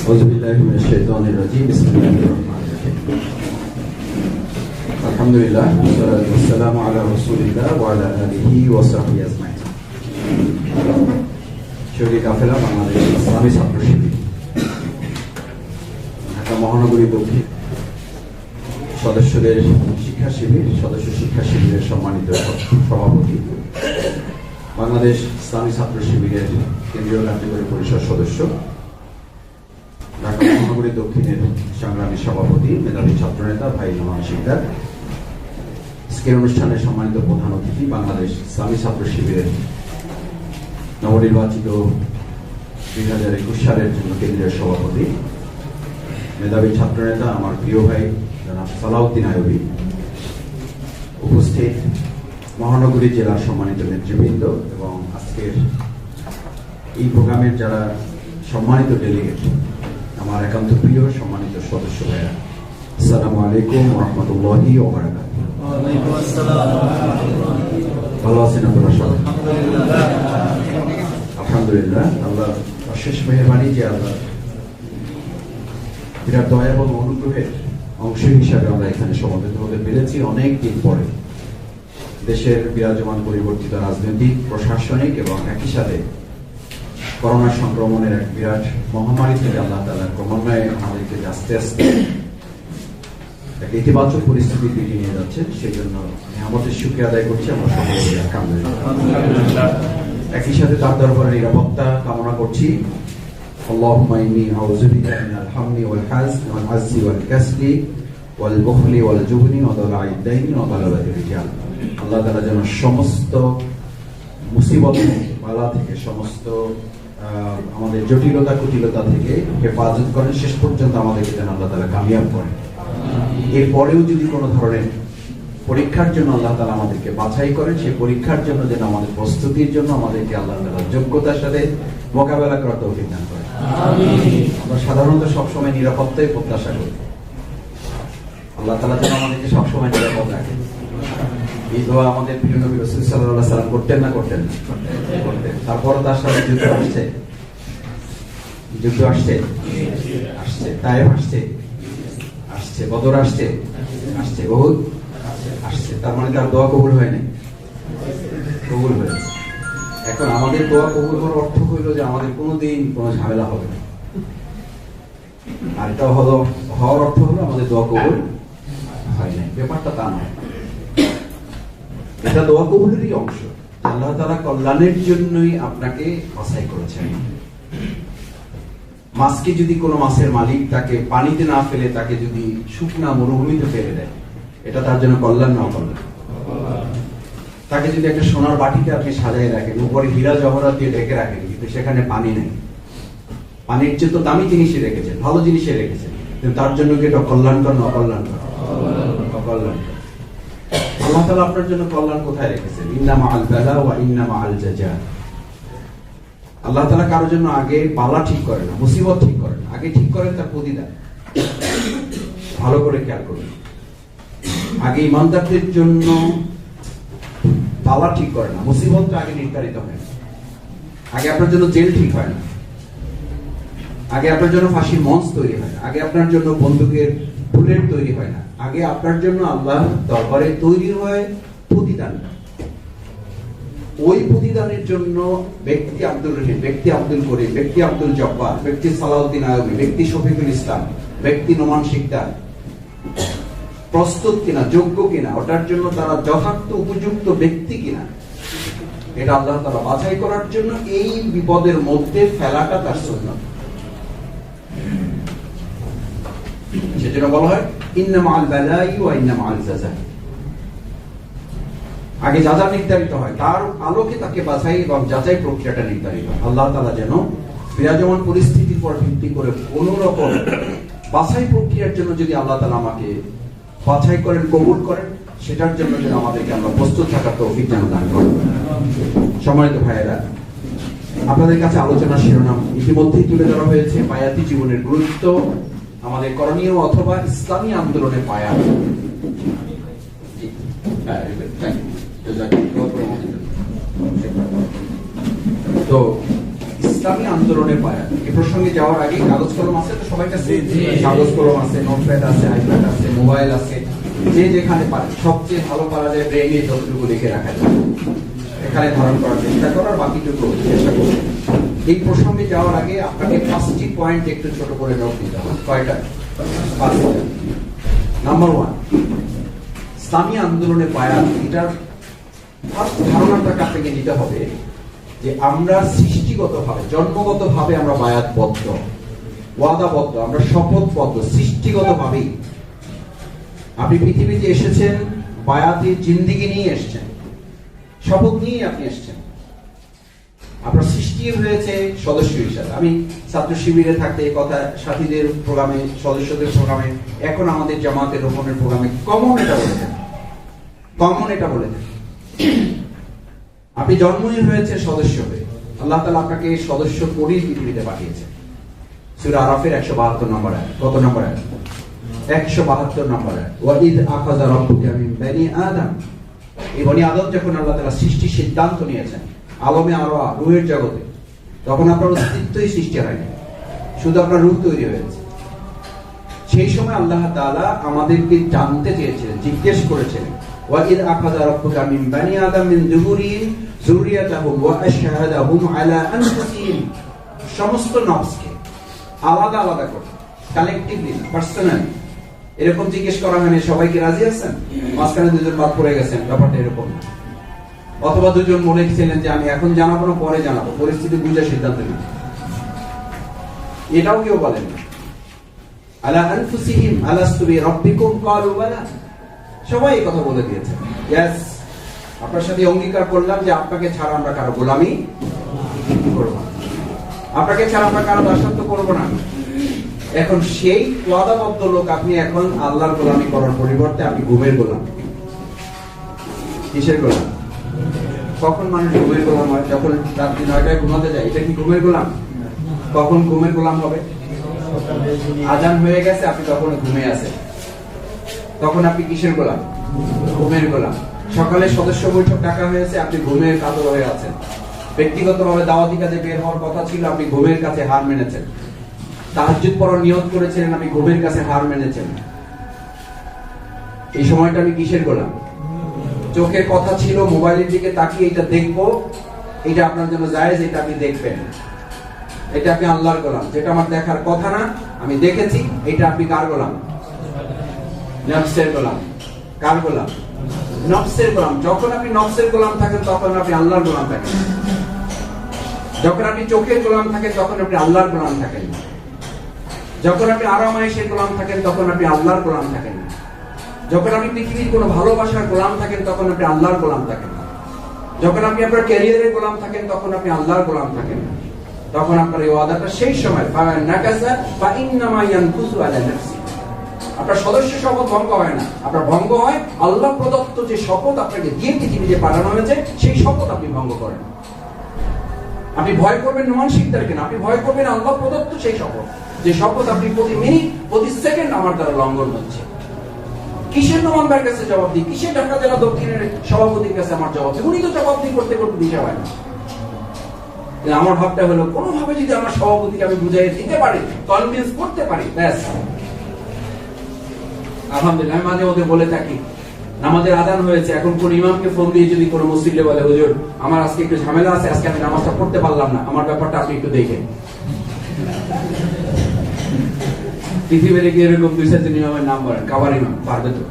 আলহামদুলিল্লাহ, আসসালামু আলা রাসূলিল্লাহ ওয়া আলা আলিহি ওয়া সাহবিহি আজমাইন। শহীদ কাফেলা বাংলাদেশ ইসলামী ছাত্র শিবির ঢাকা মহানগরী দক্ষিণ সদস্য শিক্ষা শিবিরের সম্মানিত সভাপতি, বাংলাদেশ ইসলামী ছাত্র শিবিরের কেন্দ্রীয় কার্যকরী পরিষদ সদস্য, ঢাকা মহানগরী দক্ষিণের সংগ্রামী সভাপতি, মেধাবী ছাত্রনেতা ভাই নোমান শিকদার, আজকের অনুষ্ঠানের সম্মানিত প্রধান অতিথি, বাংলাদেশ ইসলামী ছাত্র শিবিরের নবনির্বাচিত 2021 সালের জন্য কেন্দ্রীয় সভাপতি, মেধাবী ছাত্রনেতা আমার প্রিয় ভাই জনাব সালাউদ্দিন আইয়ুবী, উপস্থিত মহানগরী জেলার সম্মানিত নেতৃবৃন্দ এবং আজকের এই প্রোগ্রামের যারা সম্মানিত ডেলিগেট, আমার একান্ত প্রিয় সম্মানিত সদস্য ভাইরা, আসসালামু আলাইকুম ওয়া রাহমাতুল্লাহি ওয়া বারাকাতুহু। ওয়ালাইকুম আসসালাম। ভালো আছেন আপনারা সবাই? আলহামদুলিল্লাহ। আল্লাহ অশেষ মেহেরবানি যে আল্লাহ বিরাট দয়া এবং অনুগ্রহের অংশ হিসাবে আমরা এখানে সমবেত হতে পেরেছি অনেক দিন পরে। দেশের বিরাজমান পরিবর্তিত রাজনৈতিক, প্রশাসনিক এবং একই সাথে করোনা সংক্রমণের এক বিরাট মহামারী থেকে আল্লাহ তাআলা ক্রমান্বয়ে আমাদেরকে আস্তে আস্তে একটা ইতিবাচক পরিস্থিতির দিকে নিয়ে যাচ্ছে। সেই জন্য আমাদের শুকরিয়া আদায় করছি আমরা সকলে। আলহামদুলিল্লাহ। একই সাথে তার দরবারে নিরাপত্তা কামনা করছি। আল্লাহুম্মা ইন্নী আউযু বিকা মিনাল হামমি ওয়াল হাজন ওয়াল আজজি ওয়াল কাসলি ওয়াল বুখলি ওয়াল জুবনি ওয়া দালা'আদ দাইনি ওয়া গালাবাতির রিজাল। আল্লাহ তাআলা যেন সমস্ত মুসিবত বালা থেকে, সমস্ত আমাদের জটিলতা কুটিলতা থেকে হেফাজত করেন, শেষ পর্যন্ত আমাদেরকে যেন আল্লাহ তাআলা কামিয়াব করেন। এরপরেও যদি কোনো ধরনের পরীক্ষার জন্য আল্লাহ তাআলা আমাদেরকে বাছাই করেন, সেই পরীক্ষার জন্য যেন আমাদের প্রস্তুতির জন্য আমাদেরকে আল্লাহ তাআলা যোগ্যতার সাথে মোকাবেলা করার তৌফিক দান করেন। আমরা সাধারণত সবসময় নিরাপত্তাই প্রত্যাশা করি, আল্লাহ তাআলা যেন আমাদেরকে সবসময় নিরাপদ রাখেন। এই দোয়া আমাদের প্রিয় নবী রাসূল সাল্লাল্লাহু আলাইহি সাল্লাম করতেন না করতেন? তারপরও তার সাথে যুদ্ধ আসছে, তায়েফ আসছে, বদর আসছে, উহুদ আসছে। তার মানে তার দোয়া কবুল হয় নাই? কবুল হয়েছে। এখন আমাদের দোয়া কবুল হওয়ার অর্থ হইল যে আমাদের কোনোদিন কোনো ঝামেলা হবে না, আর এটা হওয়ার অর্থ হলো আমাদের দোয়া কবুল হয় নাই। ব্যাপারটা তা নয়, এটা দোয়া কবুলেরই অংশ। আল্লাহ তাআলা কল্যাণের জন্যই আপনাকে বাছাই করেছেন। মাছকে যদি কোনো মাছের মালিক তাকে পানিতে না ফেলে তাকে যদি শুকনা মরুভূমিতে ফেলে দেয়, এটা তার জন্য কল্যাণ না অকল্যাণ? তাকে যদি একটা সোনার বাটিতে আপনি সাজাই রাখেন, উপরে হীরা জহরাত দিয়ে ঢেকে রাখেন, কিন্তু সেখানে পানি নেই, পানির চেয়ে তো দামি জিনিসই রেখেছেন, ভালো জিনিসই রেখেছেন, কিন্তু তার জন্য কি এটা কল্যাণকর না অকল্যাণকর? অকল্যাণকর। আল্লাহ তাআলা আপনার জন্য কল্যাণ কোথায় রেখেছেন? ইন্না মাআল বালা ওয়া ইন্না মাআল জাজা। আল্লাহ তাআলা কারোর জন্য আগে বালা ঠিক করে না, মুসিবত ঠিক করেন, আগে ঠিক করেন তার প্রতিদান। ভালো করে খেয়াল করুন, আগে ইমানদারদের জন্য বালা ঠিক করে না, মুসিবতটা আগে নির্ধারিত হয় না। আগে আপনার জন্য জেল ঠিক হয় না, আগে আপনার জন্য ফাঁসির মঞ্চ তৈরি হয় না, আগে আপনার জন্য বন্দুকের বুলেট তৈরি হয় না, আগে আপনার জন্য আল্লাহ দরবারে তৈরি হয় প্রতিদান। ওই প্রতিদানের জন্য ব্যক্তি আব্দুল রহিম, ব্যক্তি আব্দুল করিম, ব্যক্তি আব্দুল জব্বার, ব্যক্তি সালাউদ্দিন আইয়ুবী, ব্যক্তি শফিকুল ইসলাম, ব্যক্তি নোমান শিকদার প্রস্তুত কিনা, যোগ্য কিনা, ওটার জন্য তারা যথার্থ উপযুক্ত ব্যক্তি কিনা, এটা আল্লাহ তাআলা বাছাই করার জন্য এই বিপদের মধ্যে ফেলাটা তার সুন্নাত। সেজন্য বলা হয় ইন্না মাআল বালাই ওয়া ইন্না মাআল জাযা। আগে যাজা নির্ধারিত হয়, তার আলোকে তাকে বাছাই এবং যাচাই প্রক্রিয়াটা নির্ধারিত হয়। আল্লাহ তাআলা যেন বিরাজমান পরিস্থিতির উপর ভিত্তি করে কোন রকম বাছাই প্রক্রিয়ার জন্য যদি আল্লাহ তাআলা আমাকে বাছাই করেন, কবুল করেন, সেটার জন্য যেন আমাদেরকে আমরা প্রস্তুত থাকার তৌফিক যেন দান করেন। সম্মানিত ভাইয়েরা, আপনাদের কাছে আলোচনার শিরোনাম ইতিমধ্যেই তুলে ধরা হয়েছে, বায়াতি জীবনের গুরুত্ব, আমাদের করণীয় অথবা ইসলামী আন্দোলনের পায়া। তো ইসলামী আন্দোলনের বায়াত। এই প্রসঙ্গে যাওয়ার আগে কাগজ কলম আছে তো সবার কাছে? কাগজ কলম আছে, নোটপ্যাড আছে, আইপ্যাড আছে, মোবাইল আছে, যে যেখানে পারে সবচেয়ে ভালো পারা যায় ব্রেইনে যতটুকু লিখে রাখা যায় এখানে ধারণ করার চেষ্টা করার, বাকিটুকু চেষ্টা করবে। এই প্রসঙ্গে যাওয়ার আগে আপনাকে 5টি পয়েন্ট একটু ছোট করে নোট দিতে হবে। কয়টা? 5টা। নাম্বার 1, ইসলামী আন্দোলনের বায়াত। এটার ফার্স্ট ধারণাটা আপনাকে নিতে হবে যে আমরা সৃষ্টিগতভাবে, জন্মগতভাবে আমরা বায়াতবদ্ধ, ওয়াদাবদ্ধ, আমরা শপথবদ্ধ সৃষ্টিগতভাবেই। আপনি পৃথিবীতে এসেছেন বায়াতের জিন্দেগি নিয়ে এসেছেন, শপথ নিয়ে আপনি এসেছেন। আপনার সৃষ্টি হয়েছে সদস্য হিসাবে। আমি ছাত্র শিবিরে থাকতে এই কথা সাথীদের প্রোগ্রামে, সদস্যদের প্রোগ্রামে, এখন আমাদের জামাতের রোপণের প্রোগ্রামে কমন এটা বলেছেন, কমন এটা বলেছেন। আপনি জন্মই হয়েছে সদস্য হয়ে। আল্লাহ তাআলা আপনাকে সদস্য করেই পৃথিবীতে পাঠিয়েছেন। সূরা আরাফের 172 নম্বর আয়াত। কত নম্বর আয়াত? 172 নম্বর আয়াত। ওয়াইদ আখাযা রাব্বুকা মিন বানি আদম। এই বনি আদম যখন আল্লাহ তাআলা সৃষ্টির সিদ্ধান্ত নিয়েছেন আলমে আরওয়া, রূহের জগতে, তখন আপনার অস্তিত্বই সৃষ্টি হয়নি, শুধু আপনার রূহ তৈরি হয়েছে। সেই সময় আল্লাহ তাআলা আমাদেরকে জানতে চেয়েছিলেন, জিজ্ঞেস করেছিলেন, ওয়াইদ আখাযা রাব্বুকা মিন বানি আদম মিন যুহুরিহিম যুররিয়াতাহুম ওয়া আশহাদাহুম আলা আনফুসিহিম। সমস্ত নফসকে আলাদা আলাদা করে, কালেকটিভলি, পার্সোনালি এরকম জিজ্ঞেস করা হয়নি সবাইকে রাজি আছেন, মাঝখানে দুজন বাদ পড়ে গেছেন, ব্যাপারটা এরকম না। অথবা দুজন মনে ছিলেন যে আমি এখন জানাবো না পরে জানাবো, পরিস্থিতি বুঝে সিদ্ধান্ত নিচ্ছি, এটাও কেউ বলেন না। আলা আনফুসিহিম আলাস্তু বিরাব্বিকুম ক্বালু বালা। সবাই এই কথা বলে দিয়েছেন, ইয়েস, আপনার সাথে অঙ্গীকার করলাম যে আপনাকে ছাড়া আমরা কারো গোলামি করব না, আপনাকে ছাড়া আমরা কারো দাসত্ব করব না। এখন সেই ওয়াদাবদ্ধ লোক আপনি এখন আল্লাহর গোলামি করার পরিবর্তে আপনি ঘুমের গোলাম। কিসের গোলাম? কখন মানুষ ঘুমের গোলাম হয়? যখন রাত্রি 9টায় ঘুমাতে যায়, এটা কি ঘুমের গোলাম? কখন ঘুমের গোলাম হবে? আজান হয়ে গেছে, আপনি তখন ঘুমে আছেন, তখন আপনি কিসের গোলাম? ঘুমের গোলাম। সকালে সদস্য বৈঠক ডাকা হয়েছে, আপনি ঘুমের কাতর হয়ে আছেন। ব্যক্তিগতভাবে দাওয়াতি কাজে বের হওয়ার কথা ছিল, আপনি ঘুমের কাছে হার মেনেছেন। তাহাজ্জুদ পড়ার নিয়ত করেছিলেন, আপনি ঘুমের কাছে হার মেনেছেন। এই সময়টা আমি কিসের গোলাম? চোখের কথা ছিল মোবাইলের দিকে তাকিয়ে এটা দেখবো, এটা আপনার জন্য জায়েজ, এটা আপনি দেখবেন, এটা আপনি আল্লাহর গোলাম। যেটা আমার দেখার কথা না, আমি দেখেছি, এটা আপনি কার গোলাম? নফসের গোলাম। কার গোলাম? নফসের গোলাম। যখন আপনি নফসের গোলাম থাকেন তখন আপনি আল্লাহর গোলাম থাকেন। যখন আপনি চোখের গোলাম থাকেন তখন আপনি আল্লাহর গোলাম থাকেন। যখন আপনি আরামায়েশের গোলাম থাকেন তখন আপনি আল্লাহর গোলাম থাকেন। যখন আপনি পৃথিবীর কোনো ভালোবাসার গোলাম থাকেন তখন আপনি আল্লাহর গোলাম থাকেন। যখন আপনি আপনার ক্যারিয়ারের গোলাম থাকেন তখন আপনি আল্লাহর গোলাম থাকেন। তখন আপনার এই ওয়াদাটা সেই সময় নাকাসা বা ইন্নামা ইয়ানকুসু আলা নাফসি। আপনার সদস্য শপথ ভঙ্গ হয় না, আপনার ভঙ্গ হয় আল্লাহ প্রদত্ত যে শপথ আপনাকে দিয়ে পৃথিবীতে পাঠানো হয়েছে, সেই শপথ আপনি ভঙ্গ করেন। আপনি ভয় করবেন নোমান শিকদারকে না, আপনি ভয় করবেন আল্লাহ প্রদত্ত সেই শপথ, যে শপথ আপনি প্রতি মিনিট, প্রতি সেকেন্ড আমার দ্বারা লঙ্ঘন হচ্ছে। কিসের নোমান ভাইয়ের কাছে জবাব দিই? কিসের ঢাকা জেলা দক্ষিণের সভাপতির কাছে আমার জবাব দিই? উনি তো জবাব দিই করতে করতে দিশা হয় না। আমার ভাবটা হলো কোনোভাবে যদি আমার সভাপতিকে আমি বুঝাই দিতে পারি, কনভিন্স করতে পারি, ব্যাস আলহামদুলিল্লাহ। আমি মাঝে মধ্যে বলে থাকি, নামাজের আযান হয়েছে, এখন কোন ইমামকে ফোন দিয়ে যদি কোনো মুসল্লি বলে, হুজুর আমার আজকে একটু ঝামেলা আছে, আজকে আমি নামাজটা পড়তে পারলাম না, আমার ব্যাপারটা আপনি একটু দেখেন। পৃথিবীর কি এরকম 2-4 ইমামের নাম বলেন? কাবার ইমাম পারবে তো?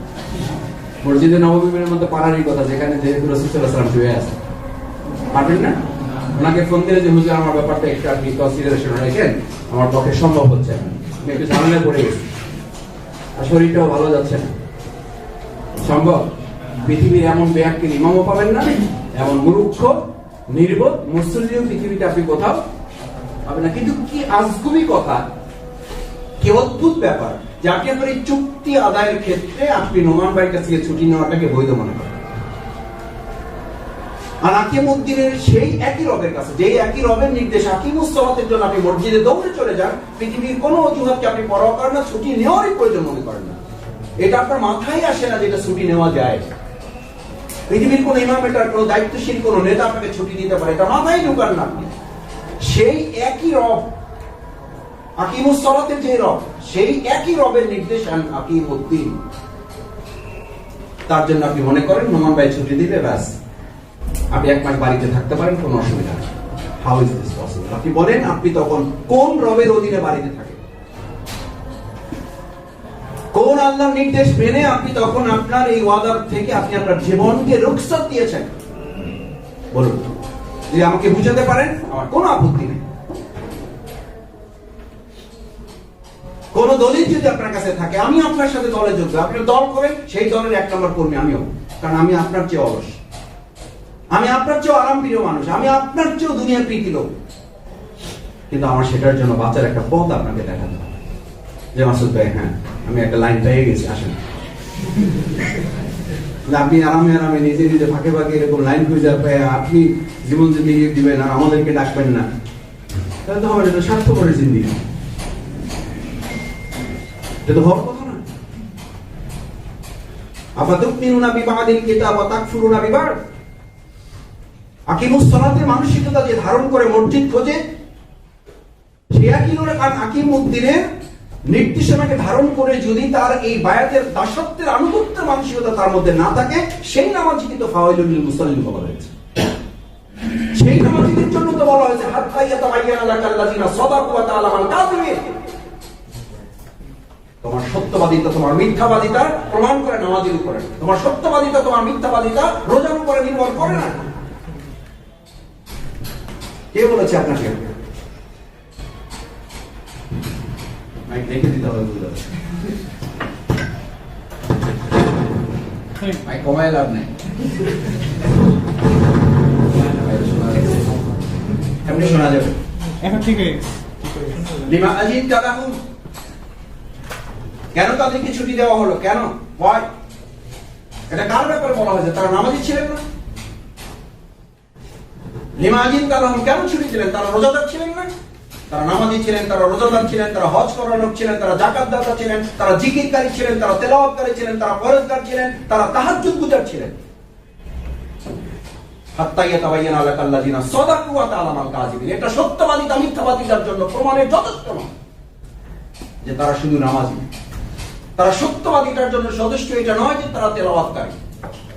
মসজিদে নববীর মধ্যে পারারই কথা, যেখানে যেহেতু রাসূল সাল্লাল্লাহু আলাইহি ওয়াসাল্লাম শুয়ে আছে, পারবেন না? ওনাকে ফোন দিলে যে হুজুর আমার ব্যাপারটা একটু আপনি কনসিডারেশনে রাখেন, আমার পক্ষে সম্ভব হচ্ছে না, আমি একটু ঝামেলায় পড়ে গেছি, আর শরীরটাও ভালো যাচ্ছে না, সম্ভব? পৃথিবীর এমন বেয়াক্কিল ইমামও পাবেন না, এমন মূর্খ নির্বোধ মুসল্লিও পৃথিবীতে আপনি কোথাও পাবেন না। কিন্তু কি আজগুবি কথা, কি অদ্ভুত ব্যাপার যে আপনি আপনার এই চুক্তি আদায়ের ক্ষেত্রে আপনি নোমান ভাইয়ের কাছ থেকে ছুটি নেওয়াটাকে বৈধ মনে করেন। আর আকিমুদ্দিনের সেই একই রবের কাছে, যেই একই রবের নির্দেশ আকিমুস সালাতের জন্য আপনি মসজিদে দৌড়ে চলে যান, পৃথিবীর কোনো অজুহাতকে আপনি পরোয়া করেন না, ছুটি নেওয়ারই প্রয়োজন মনে করেন না। এটা আপনার মাথায় আসে না যেটা ছুটি নেওয়া যায়। পৃথিবীর কোন ইমাম, এটার কোন দায়িত্বশীল কোন নেতা আপনাকে ছুটি দিতে পারে, এটা মাথায় ঢুকান না আপনি। সেই একই রব, আকিমুস সালাতের যে রব, সেই একই রবের নির্দেশ আকিমুদ্দিন। তার জন্য আপনি মনে করেন নোমান ভাই ছুটি দিলে ব্যাস আপনি 1 মাস বাড়িতে থাকতে পারেন, কোনো অসুবিধা নেই। How is this possible? আপনি বলেন, আপনি তখন কোন রবের অধীনে বাড়িতে থাকেন? কোন আল্লাহর নির্দেশ মেনে আপনি তখন আপনার এই ওয়াদার থেকে আপনি আপনার জীবনকে রুখসত দিয়েছেন? বলুন, যদি আমাকে বুঝাতে পারেন আমার কোনো আপত্তি নেই। কোন দলিল যদি আপনার কাছে থাকে, আমি আপনার সাথে দলে যোগ, আপনি দল করেন, সেই দলের 1 নম্বর কর্মী আমিও, কারণ আমি আপনার চেয়ে অলস, আমি আপনার চেয়ে আরাম প্রিয় মানুষ, আমি আপনার চেয়েও দুনিয়ার প্রীতি লোক। কিন্তু আমার সেটার জন্য বাঁচার একটা পথ আপনাকে দেখাতে হবে। যে মাসুদ ভাই, হ্যাঁ আমি একটা লাইন পেয়ে গেছি, আসেন। আপনি আরামে আরামে নিজে নিজে ফাঁকে ফাঁকে এরকম লাইন খুঁজে পেয়ে আপনি জীবন যদি দিবেন আর আমাদেরকে ডাকবেন না, তাহলে তো হবে, এটা স্বার্থপরের জিন্দেগি, এটা তো হওয়ার কথা না। আফাতুমিনুনা বিবাদিল কিতাব ওয়া তাকফুরুনা বিবাদ। আকিমুস সালাতের মানসিকতা যে ধারণ করে মসজিদ খোঁজে, সে আকিমুদ্দিনের নির্দেশনাকে ধারণ করে যদি তার এই বায়াতের দাসত্বের আনুগত্যের মানসিকতা তার মধ্যে না থাকে, সেই নামাজি কিন্তু ফাওয়াইলুল লিল মুসাল্লিন বলা হয়েছে। সেই নামাজিদের জন্য তো বলা হয়েছে হাত্তা ইয়াতাবায়্যানা লাকাল্লাযিনা সাদাকু ওয়া তা'লামাল কাযিবিন। তোমার সত্যবাদিতা তোমার মিথ্যাবাদিতা প্রমাণ করে নামাজের উপরে, তোমার সত্যবাদিতা তোমার মিথ্যাবাদিতা রোজার উপরে নির্ভর করে না। কে বলেছে আপনাকে? দেখে দিতে হবে, বুঝতে হবে, কমায় লাভ নেই। এমনি শোনা যাবে এখন, ঠিক আছে। লিমা আজিদ কালাহুম, কেন তাদেরকে ছুটি দেওয়া হলো? কেন? এটা কার ব্যাপারে বলা হয়েছে? তারা নামাজি ছিলেন না? লিমা আজিদ কালাহুম, কেন ছুটি দিলেন? তারা রোজাদার ছিলেন না? তারা নামাজি ছিলেন, তারা রোজাদার ছিলেন, তারা হজ করার লোক ছিলেন, তারা যাকাত দাতা ছিলেন, তারা জিকিরকারী ছিলেন, তারা তেলাওয়াতকারী ছিলেন, তারা পরহেজগার ছিলেন, তারা তাহাজ্জুদ গুজার ছিলেন। হাত্তা ইয়াতাবায়্যানা লাকাল্লাযিনা সাদাকু ওয়া তা'লামাল কাযিবিন। এটা সত্যবাদিতা মিথ্যাবাদিতার জন্য প্রমাণের যথেষ্ট নয় যে তারা শুধু নামাজি। তারা সত্যবাদিতার জন্য যথেষ্ট এটা নয় যে তারা তেলাওয়াতকারী।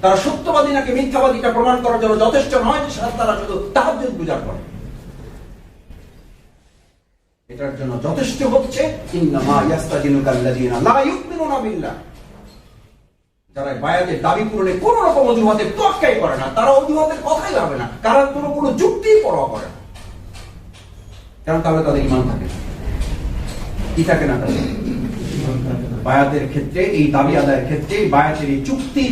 তারা সত্যবাদী নাকি মিথ্যাবাদিতা প্রমাণ করার জন্য যথেষ্ট নয় যে তারা শুধু তাহাজ্জুদ গুজার করে। এটার জন্য যথেষ্ট হচ্ছে ইন্নামা ইয়াস্তাজিনুকাল্লাযিনা লা ইউমিনুনা বিল্লাহ। যারা বায়াতের দাবি পূরণে কোন রকম অজুহাতের তোয়াক্কাই করে না, তারা অজুহাতের কথাই ভাবে না, কারণ কোনো যুক্তির পরোয়া করে না, কারণ তাহলে তাদের ঈমান থাকে না। কি থাকে না? তাদের বায়াতের ক্ষেত্রে, এই দাবি আদায়ের ক্ষেত্রে, বায়াতের এই চুক্তি,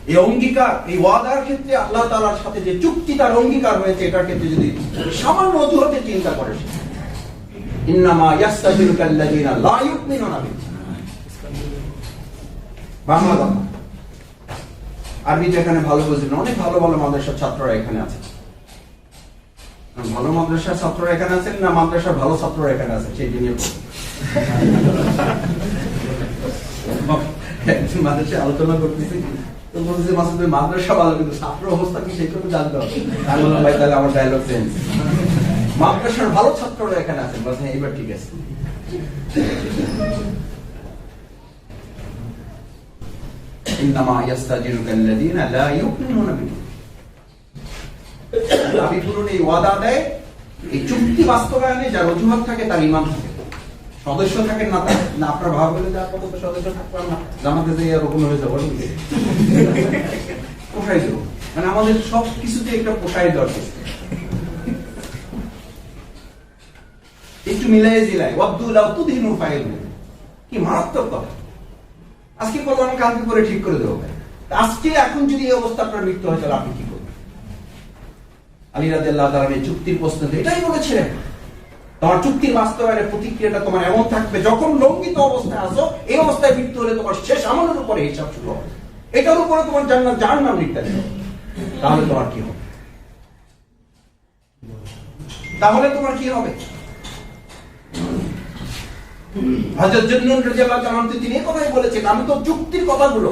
এই অঙ্গীকার, এই ওয়াদার ক্ষেত্রে আল্লাহ তাআলার সাথে যে চুক্তি তার অঙ্গীকার হয়েছে, এটার ক্ষেত্রে যদি সামান্য অজুহাতের চিন্তা করে, ইন্নামা ইয়াস্তাজিনুকাল্লাযিনা লা ইউমিনুনা বিল্লাহ। বাংলা কথা, আরবিটা এখানে ভালো বুঝবেন। অনেক ভালো ভালো মাদ্রাসার ছাত্ররা এখানে আছে। ভালো মাদ্রাসার ছাত্ররা এখানে আছেন না মাদ্রাসার ভালো ছাত্ররা এখানে আছে, সেই জন্য মাদ্রাসায় আলোচনা করতেছি, তো বলতেছি মাসুদ ভাই মাদ্রাসা ভালো, কিন্তু ছাত্র অবস্থা কি সেই কথা জানতে হবে। আমি বললাম ভাই তাহলে আমার ডায়লগ চেঞ্জ, মাদ্রাসার ভালো ছাত্ররা এখানে আছেন। বলছেন এবার ঠিক আছে। ইন্নামা ইয়াস্তাজিনুকাল্লাযিনা লা ইউমিনুনা বিল্লাহ। দাবি পূরণে, এই ওয়াদা দেয়, এই চুক্তি বাস্তবায়নে যার অজুহাত থাকে তার ঈমান থাকে। সদস্য থাকেন না, না আপনার ভাব বলে যে কত সদস্য থাকলাম না, জামাতে যে এরকম হয়ে যাবো, পোষাই দেবো, মানে আমাদের সব কিছুতে একটা পোষাই দরকার। একটু মিলাই জিলাই কি মারাত্মক কথা। আজকে বললাম কালকে করে ঠিক করে দেবো। আজকে এখন যদি এই অবস্থা আপনার মৃত্যু হয় তাহলে আপনি কি করবেন? আলী রাদিয়াল্লাহু তাআলা এই চুক্তির প্রশ্নে এটাই বলেছিলেন, তোমার চুক্তির বাস্তবায়নের প্রতিক্রিয়াটা তোমার এমন থাকবে, যখন লঙ্ঘিত অবস্থায় আসো, এই অবস্থায় মৃত্যু হলে তোমার শেষ আমলের উপরে হিসাব শুরু হবে, এটার উপরে তোমার জান্নাত জাহান্নাম নির্ধারিত হবে। তাহলে তোমার কি হবে? তাহলে তোমার কি হবে? হযরত জুন্নুন রাদিয়াল্লাহু তাআলা তিনি এই কথাই বলেছেন, আমি তো চুক্তির কথাগুলো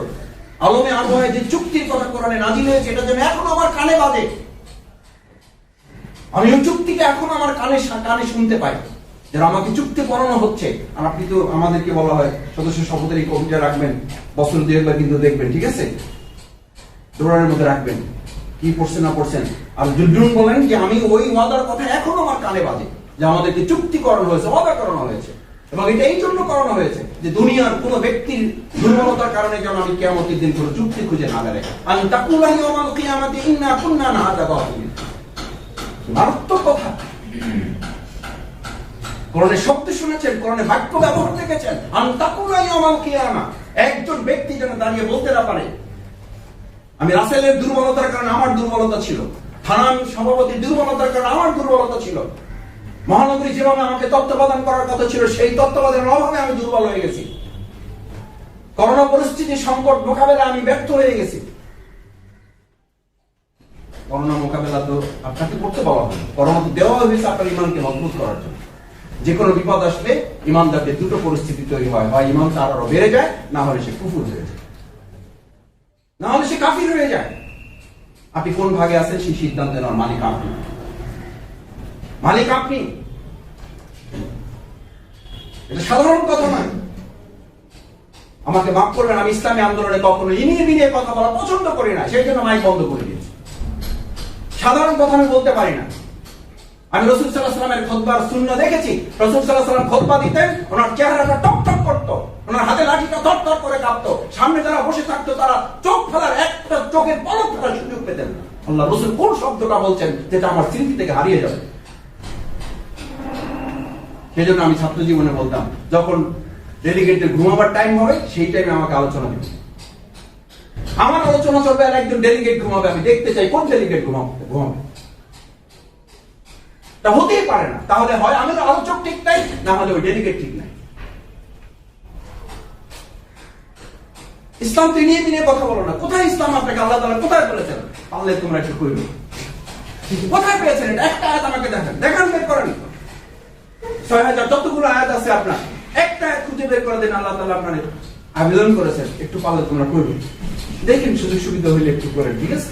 আলমে আবহাওয়ায় যে চুক্তির কথা কোরআনে নাযিল হয়েছে, এটা যেন এখন আমার কানে বাজে। আমি ওই চুক্তিটা এখন আমার কানে শুনতে পাই, যারা আমাকে চুক্তি পড়ানো হচ্ছে। আর আপনি তো আমাদেরকে বলা হয় সদস্য শপথের এই কবিতা রাখবেন, বছর 2-1 কিন্তু দেখবেন, ঠিক আছে, ডোরারের মধ্যে রাখবেন কি পড়ছেন না পড়ছেন। আর জুলজুন বলেন যে আমি ওই ওয়াদার কথা এখনো আমার কানে বাজে, যে আমাদেরকে চুক্তি করানো হয়েছে, ওয়াদা করানো হয়েছে, এবং এটা এই জন্য করানো হয়েছে যে দুনিয়ার কোন ব্যক্তির দুর্বলতার কারণে যেন আমি কিয়ামতের দিন কোনো চুক্তি খুঁজে না বেড়াই। আমি তাকুলা ইয়াউমাল কিয়ামাতি ইন্না কুন্না আন হাযা গাফিলিন। মারাত্মক কথা। কোরআনে শব্দ শুনেছেন, কোরআনে বাক্য ব্যবহার দেখেছেন, আমি তাকুলা ইয়াউমাল কিয়ামা। একজন ব্যক্তি যেন দাঁড়িয়ে বলতে না পারে আমি রাসেলের দুর্বলতার কারণে আমার দুর্বলতা ছিল, থানার সভাপতির দুর্বলতার কারণে আমার দুর্বলতা ছিল, মহানগরী যেভাবে আমাকে তত্ত্বাবধান করার কথা ছিল সেই তত্ত্বাবধানের অভাবে আমি দুর্বল হয়ে গেছি, করোনা পরিস্থিতি সংকট মোকাবেলায় আমি ব্যর্থ হয়ে গেছি। করোনা মোকাবেলা তো আপনাকে করতে বলা হয়, করোনা তো দেওয়া হয়েছে আপনার ইমানকে মজবুত করার জন্য। যে কোনো বিপদ আসলে ইমানদারদের দুটো পরিস্থিতি তৈরি হয়, হয় ইমানটা আরো বেড়ে যায়, না হলে সে কুফর হয়ে যায়, না হলে সে কাফির হয়ে যায়। আপনি কোন ভাগে আছেন সেই সিদ্ধান্ত নেওয়ার মালিক আপনি, মালিক আপনি। এটা সাধারণ কথা নয়। আমাকে মাফ করবেন, আমি ইসলামী আন্দোলনে কখনো ইনিয়ে বিনিয়ে কথা বলা পছন্দ করি না, সেই জন্য মাইক বন্ধ করে দিয়েছি। সাধারণ কথা আমি বলতে পারি না। আমি রাসূল সাল্লাল্লাহু আলাইহি ওয়াসাল্লামের খুতবার সুন্নাহ দেখেছি। রাসূল সাল্লাল্লাহু আলাইহি ওয়াসাল্লাম খুতবা দিতেন, ওনার চেহারাটা টকটক করতো, ওনার হাতে লাঠিটা থরথর করে কাঁপতো, সামনে যারা বসে থাকতো তারা চোখ ফেলার একটা চোখের পলক ফেলার সুযোগ পেতেন না। আল্লাহ রাসূল কোন শব্দটা বলছেন যেটা আমার স্মৃতি থেকে হারিয়ে যাবে। সেই জন্য আমি ছাত্র জীবনে বলতাম, যখন ডেলিগেটের ঘুমাবার টাইম হবে সেই টাইমে আমাকে আলোচনা দিবে। আমার আলোচনা চলবে আর একজন ডেলিগেট ঘুমাবে, আমি দেখতে চাই কোন ডেলিগেট ঘুমাবে। তা হতেই পারে না। তাহলে হয় আমি আলোচক ঠিক নাই, না হলে ওই ডেলিগেট ঠিক নাই। ইসলাম তো নিয়ে কথা বলো না। কোথায় ইসলাম আপনাকে আল্লাহ তাআলা কোথায় বলেছেন? পারলে তোমরা একটু কইলো, কোথায় পেয়েছেন এটা? একটা আয়াত আমাকে দেখান, বের করেন। ৬০০০ যতগুলো আয়াত আছে আপনার, একটা আয়াত খুঁজে বের করে দেন। আল্লাহ তাআলা আপনার আবেদন করেছেন একটু পারলে তোমরা কইলো, দেখেন সুযোগ সুবিধা হইলে একটু করেন, ঠিক আছে?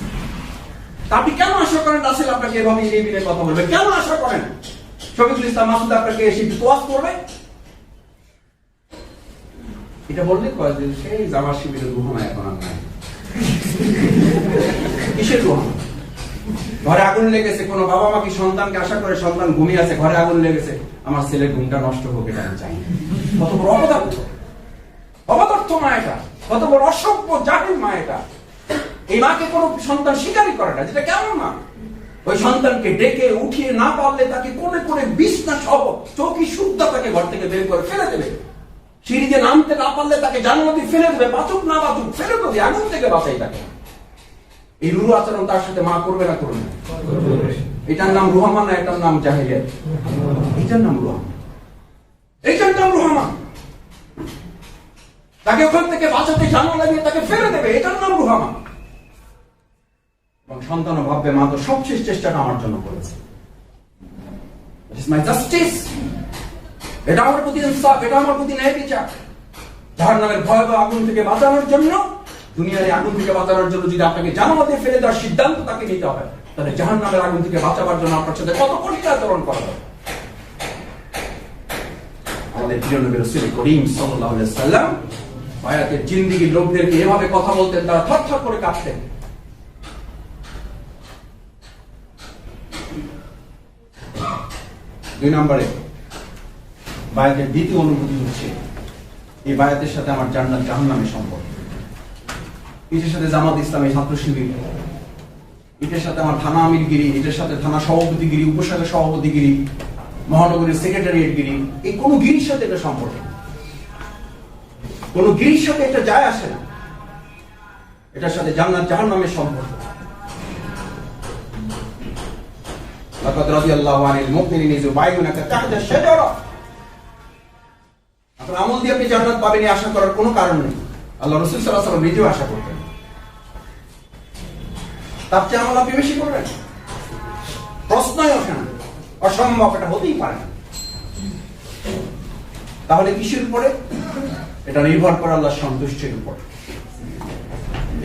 আপনি কেন আশা করেন রাসূল আপনাকে এভাবে এই বিলে কথা বলবে? কেন আশা করেন শফিকুল ইসলাম মাসুদ আপনাকে এসে একটু ওয়াজ করবে? এটা বললে কয় যে সেই জামার শিবিরে ঘুমায় এখন আর নাই। কিসের ঘুম? ঘরে আগুন লেগেছে, কোন বাবা মা কি সন্তানকে আশা করে সন্তান ঘুমিয়ে আছে, ঘরে আগুন লেগেছে, আমার ছেলের ঘুমটা নষ্ট হোক এটা আমি চাই না। কত বড় অপদার্থ মা এটা, কত বড় অসভ্য জাহিল মা এটা। এই মাকে কোন সন্তান স্বীকারই করে না, যেটা কেমন মা? ওই সন্তানকে ডেকে উঠিয়ে না পারলে তাকে কোনে কোনে বিছনা সহ চৌকি শুদ্ধ তাকে ঘর থেকে বের করে ফেলে দেবে। সিঁড়িতে নামতে না পারলে তাকে জান্নাতে ফেলে দেবে, বাঁচুক না বাঁচুক ফেলে দেবে, আগুন থেকে বাঁচাই তাকে। এই রুরু আচরণ তার সাথে মা করবে না করবে না? এটার নাম রুহামা না এটার নাম জাহিলিয়াত? এটার নাম রুহামা, এটার নাম রুহামা। তাকে ওখান থেকে বাঁচাতে জানা লাগিয়ে তাকে ফেলে দেবে, এটার নাম রুহামা। এবং সন্তানও ভাববে মা তো সবশেষ চেষ্টাটা আমার জন্য করেছে, ইট ইজ মাই জাস্টিস, এটা আমার প্রতি ইনসাফ, এটা আমার প্রতি ন্যায় বিচার। জাহান্নামের ভয়াবহ আগুন থেকে বাঁচানোর জন্য, দুনিয়ার আগুন থেকে বাঁচানোর জন্য যদি আপনাকে জান্নাতে ফেলে দেওয়ার সিদ্ধান্ত তাকে নিতে হবে, তাহলে জাহান্নামের আগুন থেকে বাঁচাবার জন্য আপনার সাথে কত কঠিন আচরণ করা হবে। আমাদের প্রিয় নবী রাসূল করিম সাল্লাল্লাহু আলাইহি ওয়াসাল্লাম হায়াতের জিন্দেগীর লোকদেরকে এভাবে কথা বলতেন, তারা থরথর করে কাঁপতেন। দুই নম্বরে বায়াতের দ্বিতীয় অনুভূতি হচ্ছে এই বায়াতের সাথে আমার জান্নাত জাহান্নামের সম্পর্ক। এটার সাথে জামাত ইসলামী ছাত্র শিবির, এটার সাথে আমার থানা আমিরগিরি, এটার সাথে থানা সভাপতিগিরি, উপশাখা সভাপতিগিরি, মহানগরীর সেক্রেটারিয়েটগিরি, এই কোন গিরির সাথে এটা সম্পর্ক, কোন গিরির সাথে এটা যায় আসে না। এটার সাথে জান্নাত জাহান্নামের সম্পর্ক। লাকাদ রাদিয়াল্লাহু আনিল মুমিনিনা ইযুবাইউনাকা তাহতা আশ-শাজারা। আপনার আমল দিয়ে আপনি জান্নাত পাবেন আশা করার কোনো কারণ নেই। আল্লাহ রাসূল সাল্লাল্লাহু আলাইহি ওয়াসাল্লাম নিজেও আশা করতেন। তার চেয়ে আমল আপনি বেশি করবেন? প্রশ্নই ওঠে না, অসম্ভব, এটা হতেই পারে না। তাহলে কিসের উপরে? এটা নির্ভর করে আল্লাহর সন্তুষ্টির উপর।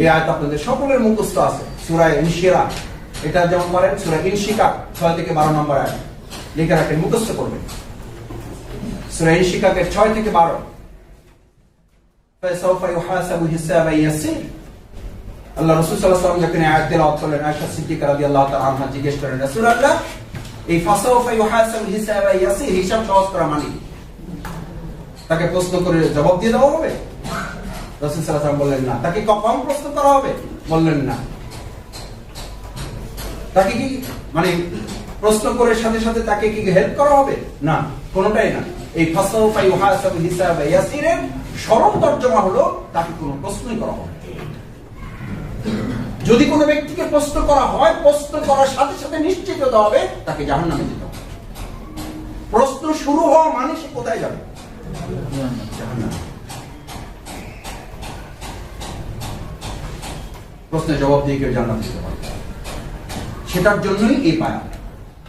এই আয়াত আপনাদের সকলের মুখস্থ আছে, সূরা ইনশিরাহ এটা যেমন বলেন সূরা ইনশিকাক 6 থেকে 12 নম্বর আয়াত লিখে রাখেন, মুখস্থ করবেন। সূরা ইনশিকাকের 6 থেকে 12, ফাসাউফা ইউহাসাবু হিসাবান ইয়াসির। আল্লাহ রাসূল সাল্লাল্লাহু আলাইহি ওয়াসাল্লাম যখন আয়াত তেলাওয়াত করলেন, আয়েশা সিদ্দিকা রাদিয়াল্লাহু তাআলা আনহা জিজ্ঞেস করেন, রাসূলুল্লাহ, এই ফাসাউফা ইউহাসাবু হিসাবান ইয়াসির হিসাব সহজ করা মানে কি? তাকে প্রশ্ন করে জবাব দিয়ে দেওয়া হবে? রাসূল সাল্লাল্লাহু আলাইহি ওয়াসাল্লাম বললেন না। তাকে কম প্রশ্ন করা হবে? বললেন না। তাকে কি মানে প্রশ্ন করে সাথে সাথে তাকে কি হেল্প করা হবে? না, কোনোটাই না। এই ফাসাউফা ইউহাসাবু হিসাবান ইয়াসিরের সরল তরজমা হলো তাকে কোনো প্রশ্নই করা হবে। যদি কোনো ব্যক্তিকে প্রশ্ন করা হয়, প্রশ্ন করার সাথে সাথে নিশ্চিত হতে হবে তাকে জাহান্নামে যেতে হবে। প্রশ্ন শুরু হওয়া মানে সে কোথায় যাবে? জাহান্নামে। প্রশ্নের জবাব দিয়ে কেউ জান্নাত যেতে পারে, সেটার জন্যই এই বায়াত।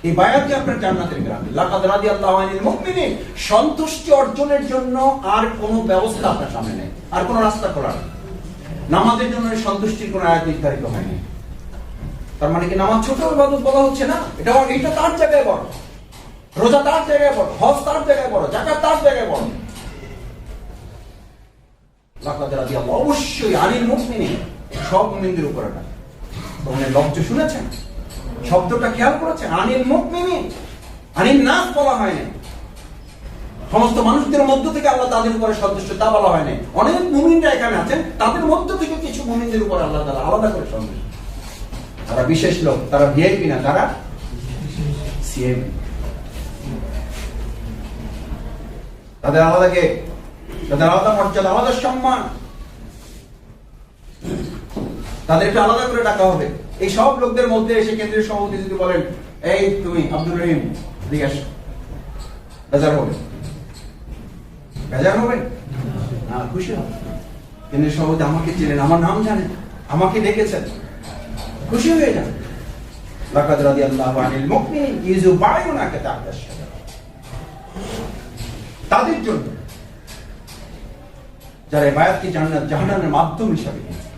এই বায়াতই আপনার জান্নাতের গ্যারান্টি। লাকাদ রাদিয়াল্লাহু আনিল মুমিনিন, সন্তুষ্টি অর্জনের জন্য আর কোনো ব্যবস্থা আপনার সামনে নেই, আর কোনো রাস্তা খোলা নেই। নামাজের জন্য সন্তুষ্টির কোনো আয়াত নির্ধারিত হয়নি। তার মানে কি নামাজ ছোট ইবাদত বলা হচ্ছে না? এটা তার জায়গায় বড়, রোজা তার জায়গায় বড়, হজ তার জায়গায় বড়, যাকাত তার জায়গায় বড়। লাকাদ রাদিয়াল্লাহু অবশ্যই আনিল মুমিনিন, সব মুমিনদের উপর এটা। তোমরা লব্জ শুনেছেন? শব্দটা খেয়াল করেছেন? আনিল মুমিনিন, আনিল নাস বলা হয়নি। সমস্ত মানুষদের মধ্য থেকে আল্লাহ তাদের উপরে সন্তুষ্ট তা বলা হয়নি। অনেক মুমিনরা এখানে আছেন, তাদের মধ্য থেকে কিছু মুমিনদের উপর আল্লাহ তাআলা আলাদা করে সন্তুষ্ট। তারা বিশেষ লোক, তারা ভিআইপি না, তারা সিএমপি। তাদের আলাদা কে, তাদের আলাদা মর্যাদা, আলাদা সম্মান, তাদেরকে আলাদা করে ডাকা হবে। এই সব লোকদের মধ্যে এসে কেন্দ্রীয় সভাপতি যদি বলেন, এই তুমি আব্দুর রহিম এদিকে আসো, বেজার হবে? বেজার হবে না, খুশি হবে। কেন্দ্রীয় সভাপতি আমাকে চেনেন, আমার নাম জানেন, আমাকে ডেকেছেন, খুশি হয়ে যান। লাকাদ রাদিয়াল্লাহু আনিল মুমিনিন ইযুবায়ুনাকা তাহতা আশ-শাজারা। তাদের জন্য যারা বায়াতকে জান্নাত জাহান্নামের মাধ্যম হিসাবে নিয়েছে।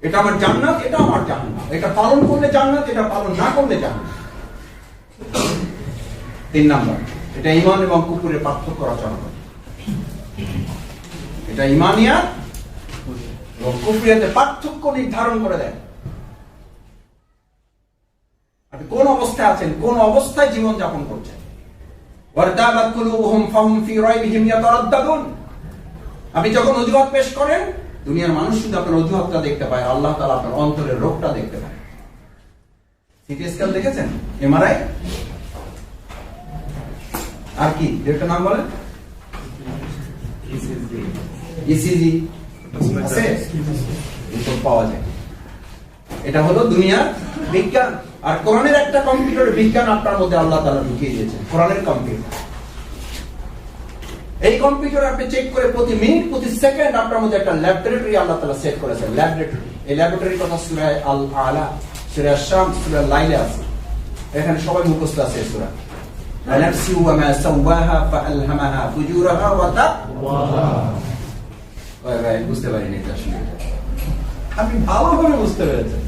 এটা আমার জান্নাত, এটা আমার জাহান্নাম। এটা পালন করলে জান্নাত, এটা পালন না করলে জাহান্নাম। 3 নাম্বার, এটা ঈমান এবং কুফরের পার্থক্য রচনা করে। এটা ঈমানিয়াত এবং কুফরিয়াতের পার্থক্য নির্ধারণ করে দেয়। আপনি কোন অবস্থায় আছেন, কোন অবস্থায় জীবন যাপন করছেন। ওয়ারতাবাত কুলুবুহুম ফাহুম ফি রাইবিহিম ইয়াতারাদ্দাদুন। আপনি যখন অজুহাত পেশ করেন, দুনিয়ার মানুষ শুধু আপনার অজুহাতটা দেখতে পায়, আল্লাহ তাআলা আপনার অন্তরের রোগটা দেখতে পায়। সিটি স্ক্যান দেখেছেন? এমআরআই, আর কি একটা নাম বলেন? ইসিজি আছে, এটা পাওয়া যায়। এটা হলো দুনিয়ার বিজ্ঞান। আর কোরআনের একটা কম্পিউটার বিজ্ঞান আপনার মধ্যে আল্লাহ তাআলা ঢুকিয়ে দিয়েছেন, কোরআনের কম্পিউটার। এই কম্পিউটার আপনি চেক করে প্রতি মিনিট প্রতি সেকেন্ড আপনার মধ্যে একটা ল্যাবরেটরি আল্লাহ তাআলা সেট করেছেন। ল্যাবরেটরি, এই ল্যাবরেটরির কথা সূরা আল আলা, সূরা শাম, সূরা লাইলে আছে। এখানে সবাই মুখস্থ আছে সূরা। আনাফসি ওয়া মা সাওয়াহা ফাআলহামাহা ফুজুরাহা ওয়া তাকওয়াহা। ভাই বুঝতে পারিনি এটা আসলে। আপনি ভালোভাবে বুঝতে পেরেছেন।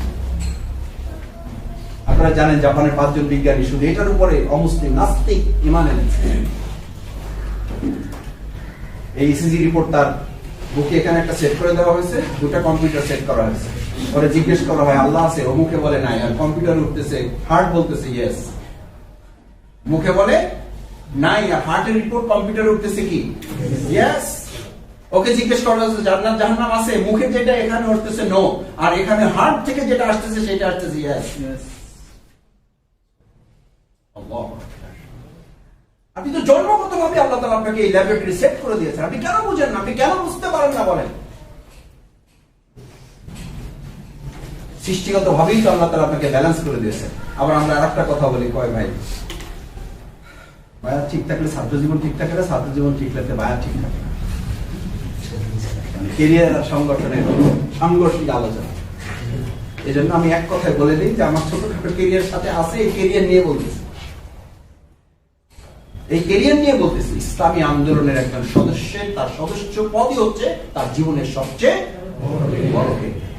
আপনারা জানেন জাপানের 5 জন বিজ্ঞানী শুধু এটার উপরে অমুসলিম নাস্তিক ঈমান এনেছেন। এই ইসিজি রিপোর্ট তার বুকে এখানে একটা সেট করে দেওয়া হয়েছে, দুটো কম্পিউটার সেট করা হয়েছে। পরে জিজ্ঞেস করা হয় আল্লাহ আছে, ও মুখে বলে নাই, আর কম্পিউটার উঠতেছে, হার্ট বলতেছে ইয়েস, মুখে বলে নাই, আর হার্টের রিপোর্ট কম্পিউটারে উঠতেছে কি ইয়েস। ওকে জিজ্ঞেস করা হয়েছে জান্নাত জাহান্নাম আছে, মুখে যেটা এখানে উঠতেছে নো, আর এখানে হার্ট থেকে যেটা আসতেছে সেটা আসতেছে ইয়েস। আল্লাহ, আপনি তো জন্মগতভাবে আল্লাহ তাআলা আপনাকে এই ল্যাবরেটরি সেট করে দিয়েছেন। আপনি কেন বুঝেন না? আপনি কেন বুঝতে পারেন না বলেন? সৃষ্টিগতভাবেই তো আল্লাহ তাআলা আপনাকে ব্যালেন্স করে দিয়েছেন। আবার আমরা আরেকটা কথা বলি, কয় ভাই বায়াত ঠিক থাকলে ছাত্র জীবন ঠিক থাকে না, ছাত্র জীবন ঠিক থাকলে বায়াত ঠিক থাকে না। ক্যারিয়ার সংগঠনের সাংঘর্ষিক আলোচনা। এই জন্য আমি এক কথায় বলে দিই যে আমার ছোটখাটো ক্যারিয়ার সাথে আছে, এই ক্যারিয়ার নিয়ে বলতেছি। এই ক্যারিয়ার নিয়ে বলতেছি ইসলামী আন্দোলনের একজন সদস্যের তার সদস্য পদই হচ্ছে তার জীবনের সবচেয়ে বড় ক্যারিয়ার।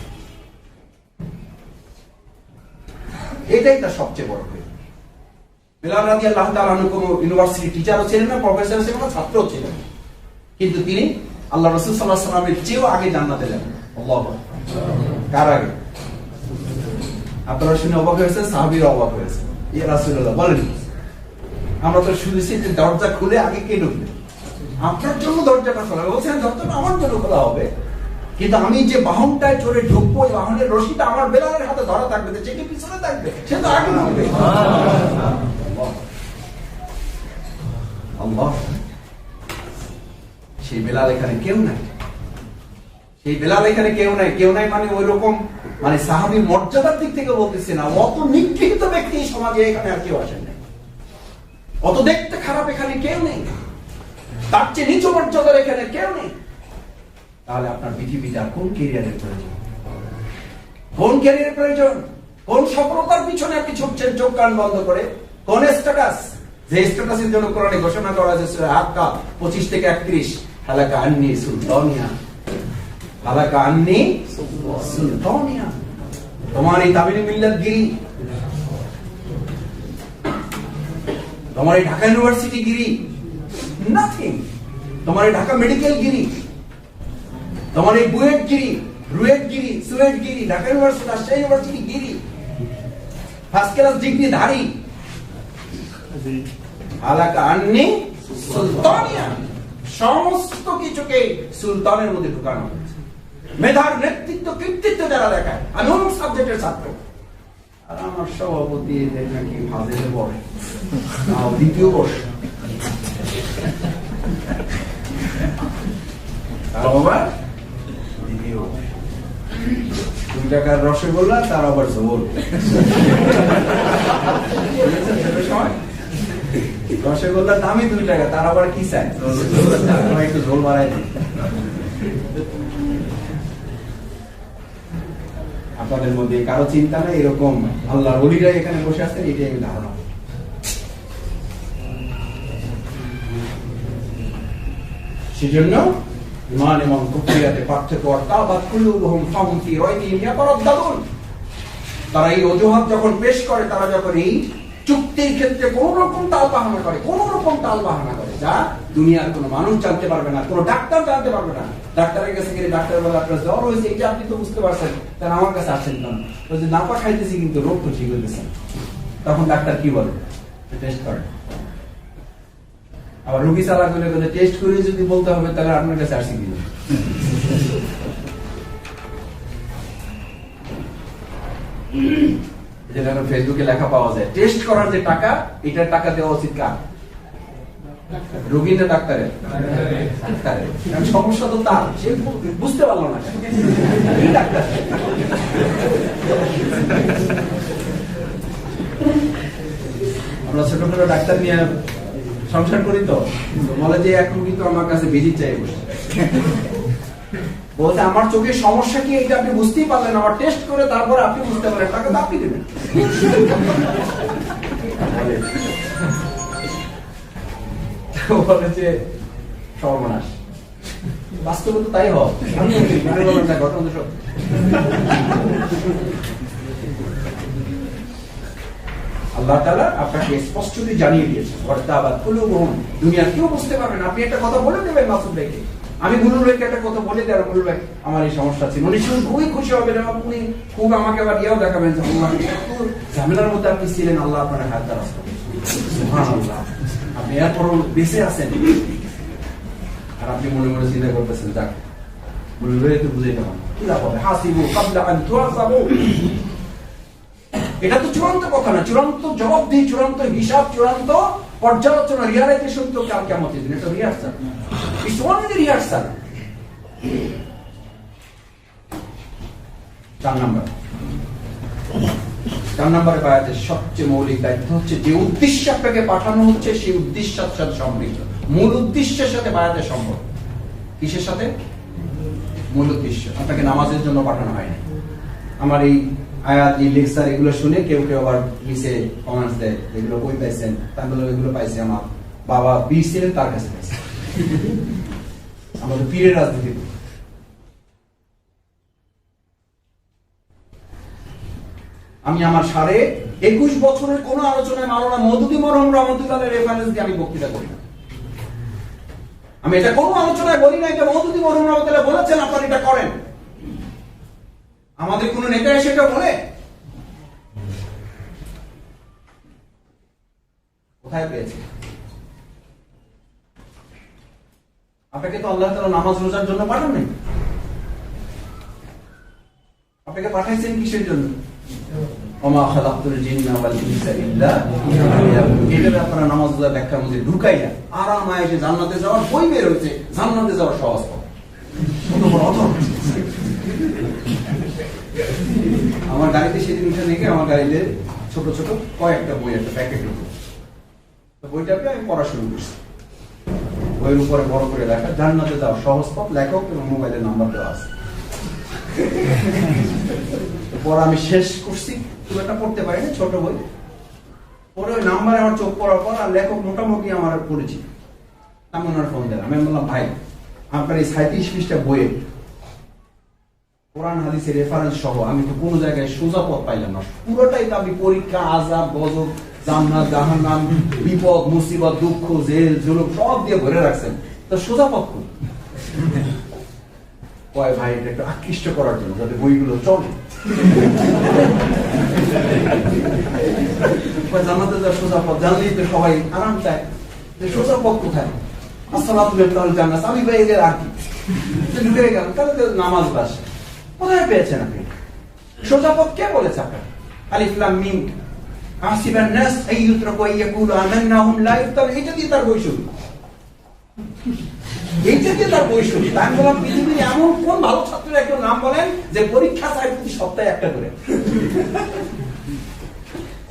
এটাই তার সবচেয়ে বড় হয়ে। বেলাল রাদিয়াল্লাহু তাআলা আনহু কোনো ইউনিভার্সিটি টিচারও ছিলেন না, প্রফেসর ছিলেন না, ছাত্রও ছিলেন না, কিন্তু তিনি আল্লাহ রাসূল সাল্লাল্লাহু আলাইহি ওয়াসাল্লামের চেয়েও আগে জান্নাতে যাবেন। আল্লাহু আকবার। কার আগে? আপনারা শুনে অবাক হয়েছেন, সাহাবীরা অবাক হয়েছে। ইয়া রাসূলুল্লাহ বলেন, আমরা তো শুনেছি যে দরজা খুলে আগে কে ঢুকবে? আপনার জন্য দরজাটা খোলা, বলছেন দরজাটা আমার জন্য খোলা হবে, কিন্তু আমি যে বাহনটায় চড়ে ঢুকবো, ওই বাহনের রশিটা আমার বেলালের হাতে ধরা থাকবে, যে কে পিছনে থাকবে সে তো আগে ঢুকবে। আল্লাহ, সেই বেলাল এখানে কেউ নাই, সেই বেলাল এখানে কেউ নাই। কেউ নাই মানে ওই রকম, মানে সাহাবী মর্যাদার দিক থেকে বলতেছে না, অত নিকৃষ্ট ব্যক্তি সমাজে এখানে আর কেউ আসেন নাই, অত দেখতে খারাপ এখানে কেউ নেই, তার চেয়ে নিচু মর্যাদার এখানে কেউ নেই। তাহলে আপনার পৃথিবীতে আর কোন ক্যারিয়ারের প্রয়োজন? কোন ক্যারিয়ারের প্রয়োজন? কোন সফলতার পিছনে আপনি ছুটছেন চোখ কান বন্ধ করে? কোন স্ট্যাটাস, যে স্ট্যাটাসের জন্য কোরআনে ঘোষণা করা হয়েছে সূরা আক্কা 25 থেকে 31, হালাকা আন্নি সুলতানিয়া, হালাকা আন্নি সুলতানিয়া। তোমার এই তাবিনী মিল্লাত গিরি, তোমার এই ঢাকা ইউনিভার্সিটি গিরি নাথিং, তোমার এই ঢাকা মেডিকেল গিরি, তোমার এই বুয়েট গিরি, রুয়েট গিরি, সুয়েট গিরি, ঢাকা ইউনিভার্সিটি, রাজশাহী ইউনিভার্সিটি গিরি, ফার্স্ট ক্লাস ডিগ্রি ধারী, আলাকা আন্নি সুলতানিয়া, সমস্ত কিছুকে সুলতানের মধ্যে ঢুকানো হয়েছে। মেধার নেতৃত্ব কৃতিত্ব যারা দেখায়, আমি অমুক সাবজেক্টের ছাত্র, আর আমার সভাপতি নাকি ফাজিলে পড়ে, দ্বিতীয় বর্ষ, তার আবার দ্বিতীয় 2 টাকার রসগোল্লা, তার আবার ঝোল। রসগোল্লার দামই 2 টাকা, তার আবার কি চাই, একটু ঝোল বাড়াই দিই। আপনাদের মধ্যে কারো চিন্তা নেই এরকম আল্লাহর ওলিরা এখানে বসে আছেন, এটাই আমি ধারণা। সেজন্য ইমান এবং কুফরিয়াতে পার্থক্য, তাবাত কুলুবুহুম ফাহুম ফি রাইবিহিম ইয়াতারাদ্দাদুন। তারা এই অজুহাত যখন পেশ করে, তারা যখন এই চুক্তির ক্ষেত্রে কোন রকম তাল বাহানা করে, কোন রকম তাল বাহানা করে, যা দুনিয়ার কোনো মানুষ জানতে পারবে না, কোনো ডাক্তার জানতে পারবে না। ডাক্তারের কাছে গেলে ডাক্তার বলে আপনার জ্বর হয়েছে, এটা আপনি তো বুঝতে পারছেন, তাহলে আমার কাছে আসেন কেন? বলছে নাপা খাইতেছি কিন্তু রোগ তো ঠিক হইতেছে। তখন ডাক্তার কি বলে? টেস্ট করে। আবার রোগী চালাক বলে টেস্ট করে যদি বলতে হবে তাহলে আপনার কাছে আসি কিনা। যেটা ফেসবুকে লেখা পাওয়া যায়, টেস্ট করার যে টাকা, এটার টাকা দেওয়া উচিত কার? রোগী না ডাক্তারের? ডাক্তারের। কারণ সমস্যা তো তার, সে বুঝতে পারলো না ডাক্তার। আমরা ছোটখাটো ডাক্তার নিয়ে সংসার করি, তো বলে যে এক রোগী তো আমার কাছে ভিজিট চাই বসে, বলতে আমার চোখের সমস্যা কি এটা আপনি বুঝতেই পারলেন, আমার টেস্ট করে তারপরে আপনি বুঝতে পারলেন, টাকা তো আপনি দেবেন। বলে যে সর্বনাশ, বাস্তবে তো তাই হয়। ঘটনা সব আল্লাহ তাআলা আপনাকে স্পষ্টলি জানিয়ে দিয়েছেন, ওয়াতাবাত কুলুবুহুম, দুনিয়া কেউ বুঝতে পারবে না। আপনি একটা কথা বলে দেবেন মাসুদ ভাইকে, আমি গুলুর ভাইকে একটা কথা বলে দেব, গুলু ভাই আমার এই সমস্যা ছিল, উনি শুনে খুবই খুশি হবেন, এবং উনি খুব আমাকে আবার ইয়াও দেখাবেন যে আল্লাহ ঝামেলার মধ্যে আপনি ছিলেন, আল্লাহ আপনার হাত দ্বারা সুবহানাল্লাহ, আপনি এরপরও বেঁচে আছেন। আর আপনি মনে মনে চিন্তা করতেছেন, যাক গুলু ভাই একটু বুঝাইতে পারেন কি লাভ হবে, হাসিবু ক্বাবলা আন তুহাসাবু। এটা তো চূড়ান্ত কথা না, চূড়ান্ত জবাবদিহি, চূড়ান্ত হিসাব, চূড়ান্ত পর্যালোচনা, রিয়ালাইজেশন তো কাল কিয়ামতের দিন। এটা রিহার্সাল, ইটস ওনলি রিহার্সাল। 4 নম্বরে বায়াতের সবচেয়ে মৌলিক দায়িত্ব হচ্ছে, যে উদ্দেশ্যে আপনাকে পাঠানো হচ্ছে সেই উদ্দেশ্যের সাথে সম্পৃক্ত, মূল উদ্দেশ্যের সাথে বায়াতের সম্পর্ক। কিসের সাথে? মূল উদ্দেশ্য। আপনাকে নামাজের জন্য পাঠানো হয়নি। আমার এই আয়াত, এই লেকচার, এগুলো শুনে কেউ কেউ আবার নিচে কমেন্টস দেয়, এগুলো কই পাইছেন? তাহলে এগুলো পাইছে আমার বাবা পীর ছিলেন, তার কাছে পাইছে। আমাদের পীরের রাজনীতি। আমি আমার 21 বছরের কোন আলোচনায় মাওলানা মওদুদী মরহুম রহমাতুল্লাহ রেফারেন্স দিয়ে আমি বক্তৃতা করি না। আমি এটা কোনো আলোচনায় বলি না যে মওদুদী মরহুম রহমাতুল্লাহ বলেছেন আপনারা এটা করেন। আমাদের কোন নেতা এসে এটা বলে? কোথায় পেয়েছে? আপনাকে তো আল্লাহ তাআলা নামাজ রোজার জন্য পাঠান নাই। আপনাকে পাঠাইছেন কিসের জন্য? ওমা খালাকতুল জিন্না ওয়াল ইনসা ইল্লা লিয়াবুদুন। এটা আপনারা নামাজ রোজা ব্যাখ্যার মধ্যে ঢুকাইয়া আরাম আয়েশে জান্নাতে যাওয়ার বই বের হয়েছে, জান্নাতে যাওয়ার সহজ পথ। কত বড় অথর! আমার গাড়িতে সেদিন উঠে দেখে আমার গাড়িতে ছোট ছোট কয়েকটা বই একটা প্যাকেটের উপর, তো বইটাকে আমি পড়া শুরু করছি। বইয়ের উপরে বড় করে লেখা জান্নাতে যাওয়ার সহজ পথ, লেখক এবং মোবাইলের নাম্বার দেওয়া আছে। পরে আমি শেষ করছি, খুব একটা পড়তে পারিনি, ছোট বই পরে ওই নাম্বারে আমার চোখ পড়ার পর আর লেখক মোটামুটি আমার পরিচিত। আমি ওনার ফোন দিলাম, আমি বললাম ভাই আপনার এই 37 পৃষ্ঠা বইয়ে কোরআন হাদিসের রেফারেন্স সহ আমি তো কোনো জায়গায় সোজা পথ পাইলাম না। পুরোটাই তো আপনি পরীক্ষা, আযাব, গজব, জান্নাত, জাহান্নাম, বিপদ, মুসিবত, দুঃখ, জেল, জুলুম সব দিয়ে ভরে রাখছেন, তো সোজা পথ কোন? কয় ভাই এটা একটু আকৃষ্ট করার জন্য যাতে বইগুলো চলে। জান্নাতে যাওয়ার সোজা পথ জানলেই তো সবাই আরাম চায়, সোজা পথ কোথায়? আসসালাতু লিল জান্নাত, আমি ভাই এদের আর কি ঢুকে গেলাম, তাহলে নামাজ বাস কোথায় পেয়েছেন আপনি? সোজা পথ কে বলেছে আপনাকে? আলিফ লাম মিম হাসিবান নাস আইয়ুতরাকু আইয়াকুলু আমান্না হুম লা ইফতান, এটা দিয়ে তার বই শুরু, এইটা দিয়ে তার বই শুরু। তাই বললাম পৃথিবীর এমন কোন ভালো ছাত্রের একজন নাম বলেন যে পরীক্ষা চায় প্রতি সপ্তাহে একটা করে।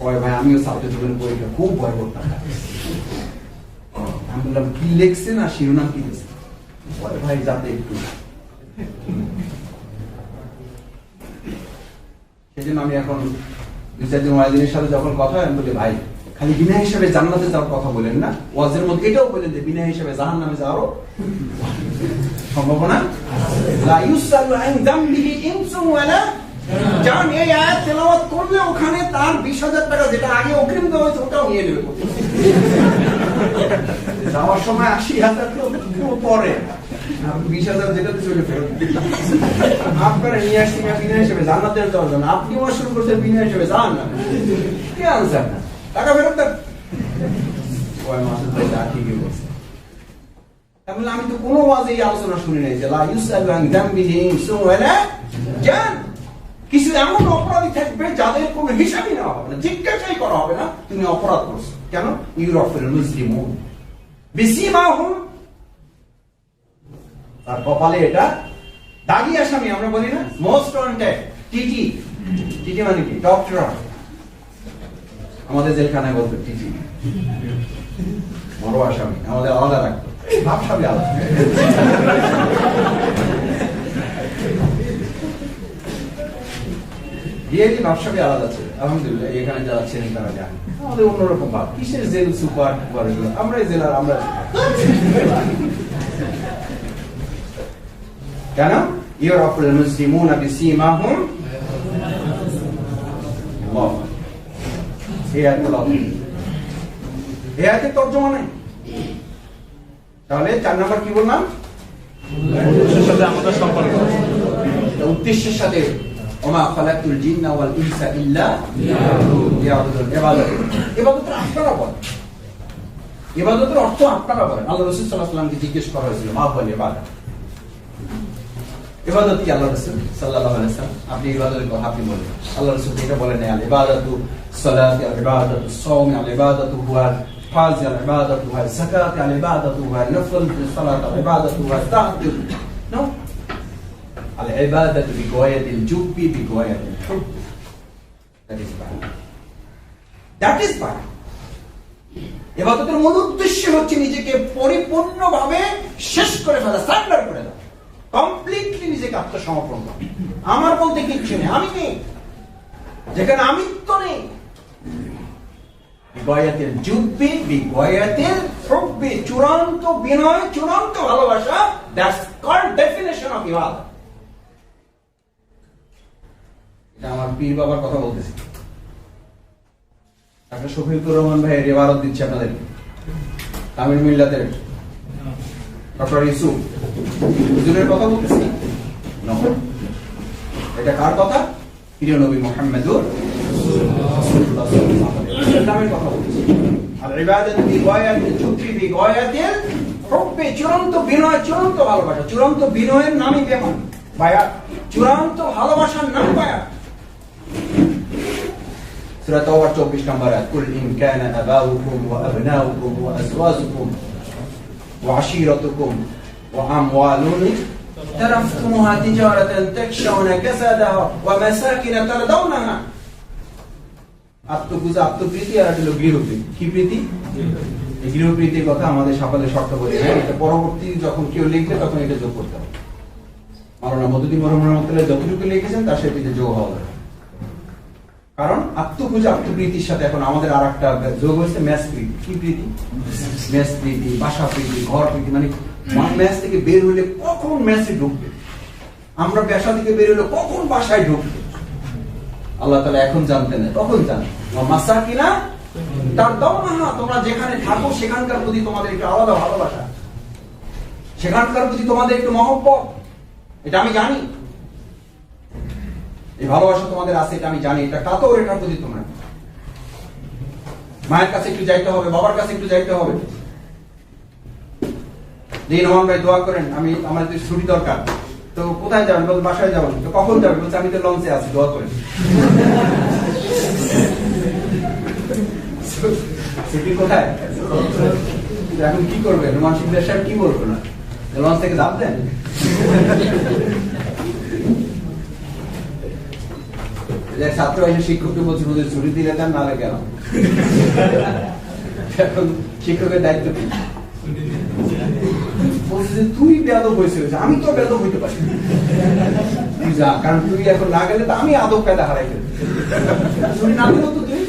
কয় ভাই আমিও ছাত্র জীবনের পরীক্ষা খুব ভয় করতাম। আমি বললাম কি লিখছেন আর শিরোনাম কি দিয়েছেন? কয় ভাই যাতে একটু, সেই জন্য আমি এখন 2-4 দিন ওয়াইদিনের সাথে যখন কথা হয় আমি বলি ভাই খালি বিনা হিসাবে জান্নাতে যাওয়ার কথা বলেন না, ওয়াজের মধ্যে এটাও বলেন যে বিনা হিসাবে জাহান্নামে যাওয়ারও সম্ভাবনা। লা ইউসালু আন যামবিহি ইনসুন ওয়ালা জান। এই আয়াত তেলাওয়াত করলে ওখানে তার 20,000 টাকা যেটা আগে অগ্রিম দেওয়া হয়েছে ওটাও নিয়ে নেবে। যাওয়ার সময় 80,000 তো পরে 20,000 যেটাতে চলে ফেরত আপনারা নিয়ে আসছি বিনা হিসেবে জান্নাতে যাওয়ার জন্য, আপনি ওয়াজ শুরু করছেন বিনা হিসেবে জাহান্নাম। কি আনসার না টাকা ফেরত দেন? ওই মাসুদ ভাই তা ঠিকই বলছে। তাহলে আমি তো কোনো ওয়াজে এই আলোচনা শুনি নাই যে লা ইউসালু আন যামবিহি ইনসুন ওয়ালা জান। কিছু এমন অপরাধী থাকবে যাদের কোনো হিসাবই নেওয়া হবে না, জিজ্ঞাসাই করা হবে না তুমি অপরাধ করছো কেন। ইউরাফিল মুসলিমুন বিসিমাহুম, আর কপালে এটা দাগি আসামি আমরা বলি না, মোস্ট ওয়ান্টেড, টিটি। টিটি মানে কি? ডক্টর। আমাদের জেলখানায় বলতো টিটি, বড় আসামি, আমাদের আলাদা রাখতো, ভাবসাবি আলাদা। রিয়েলি ভাবসাবি আলাদা ছিল। আলহামদুলিল্লাহ এখানে যারা ছিলেন তারা জানেন আমাদের অন্যরকম ভাব। কিসের জেল সুপার টুপার এগুলো, আমরা এই জেলার আমরা কেন? ইউরাফুল মুসলিমুনা বিসিমাহুম, আল্লাহ। এই আয়াতের তর্জমা নাই। তাহলে 4 নাম্বার কি বললাম? উদ্দেশ্যের সাথে আমাদের সম্পর্ক। উদ্দেশ্যের সাথে ওমা খালাকতুল জিন্না ওয়াল ইনসা ইল্লা লিয়াবুদুন। ইবাদতের আপনারা বলেন, ইবাদতের অর্থ আপনারা বলেন। আল্লাহ রাসূল সাল্লাল্লাহু আলাইহি ওয়াসাল্লামকে জিজ্ঞেস করা হয়েছিল মা বলে ইবাদত, ইবাদত কি? আল্লাহ রাসূল সাল্লাল্লাহু আলাইহি ওয়াসাল্লাম আপনি ইবাদতের কথা আপনি বলেন। আল্লাহ রাসূল এটা বলেন না, আল ইবাদাতু সালাতি, আল ইবাদাতু সাওমি, আল ইবাদাতু হুয়া ফাজ, আল ইবাদাতু হুয়া যাকাত, আল ইবাদাতু হুয়া নফল সালাত, আল ইবাদাতু হুয়া তা'তিল। নো, আল ইবাদাতু বিগায়াতিল জুব্বি বিগায়াতিল হুব। That is by. ইবাদতের মূল উদ্দেশ্য হচ্ছে নিজেকে পরিপূর্ণভাবে শেষ করে ফেলা, সারেন্ডার করে দেওয়া, কমপ্লিটলি নিজেকে আত্মসমর্পণ করা। আমার বলতে কিচ্ছু নেই, আমি নেই, যেখানে আমিত্ব নেই। বিগয়াতিল জুব্বি বিগয়াতিল হুব্বি, চূড়ান্ত বিনয়, চূড়ান্ত ভালোবাসা। দ্যাটস কল্ড ডেফিনেশন অফ ইবাদত। এটা আমার পীর বাবার কথা বলতেছি। একটা শফিকুর রহমান ভাইয়ের ইবারত দিচ্ছে আপনাদের, তামিল মিল্লাতের ডক্টর ইউসুফ হুজুরের কথা বলতেছি। এটা কার কথা? প্রিয় নবী মুহাম্মদুর রাসূলুল্লাহ সাল্লাল্লাহু আলাইহি ওয়াসাল্লামের কথা বলছি। আর ইবাদত বিগায়াতিল যুক্তি বিগায়াতিল হুব্বি, চূড়ান্ত বিনয়, চূড়ান্ত ভালোবাসা। চূড়ান্ত বিনয়ের নামই বেমান বায়াত, চূড়ান্ত ভালোবাসার নাম বায়াত। সূরা তাওবা 24 নম্বর আয়াত, কুল ইন কানা আবাউকুম ওয়া আবনাউকুম ওয়া আজওয়াজুকুম ওয়া আশীরাতুকুম ওয়া আমওয়ালুন তারাফতুমুহা তিজারাতান তাকশাউনা কাসাদাহা ওয়া মাসাকিন তারদাউনাহা। আত্মপূজা, আত্মপ্রীতি আর হলো গৃহপ্রীতি। কি প্রীতি? এই গৃহপ্রীতির কথা আমাদের সকালে শর্ত বলে, হ্যাঁ, এটা পরবর্তী যখন কেউ লিখবে তখন এটা যোগ করতে হবে। মাওলানা মদুদি রহমাতুল্লাহ যতটুকু লিখেছেন তার সাথে এটা যোগ হওয়া দরকার। কারণ আত্মপূজা, আত্মপ্রীতির সাথে এখন আমাদের আর একটা যোগ হয়েছে ম্যাচ প্রীতি। কি প্রীতি? ম্যাচ প্রীতি, বাসা প্রীতি, ঘর প্রীতি। মানে ম্যাচ থেকে বের হলে কখন ম্যাচে ঢুকবে, আমরা বাসা থেকে বের হলে কখন বাসায় ঢুকবে, আল্লাহ তাআলা এখন জানতেন না, তখন জানেন। মাসাকিনা তারদাউনাহা, তোমরা যেখানে থাকো সেখানকার প্রতি তোমাদের একটু আলাদা ভালোবাসা, সেখানকার প্রতি তোমাদের একটু মহব্বত, এটা আমি জানি। এই ভালোবাসা তোমাদের আছে, এটা আমি জানি। এটা কাতর, এটার প্রতি তোমরা মায়ের কাছে একটু যাইতে হবে, বাবার কাছে একটু যাইতে হবে। রহমান ভাই দোয়া করেন, আমার ছুটি দরকার। তো কোথায় যাবেন? বল বাসায় যাবেন। তো কখন যাবেন? বলছে আমি তো লঞ্চে আছি, দোয়া করেন। ছুটি কোথায়? এখন কি করবেন? রহমান শিকদার সাহেব কি বলবেন? না লঞ্চ থেকে লাভ দেন। ছাত্র এসে শিক্ষককে বলছে ওদের ছুটি দিলে দেন, নাহলে গেলাম। এখন শিক্ষকের দায়িত্ব কি? বলছে তুই বেয়াদব হয়েছিস, আমি তো বেয়াদব হইতে পারি, তুই যা, কারণ তুই এখন না গেলে তো আমি আদব কায়দা হারাই ফেলবো। ছুটি না দিলেও তো তুই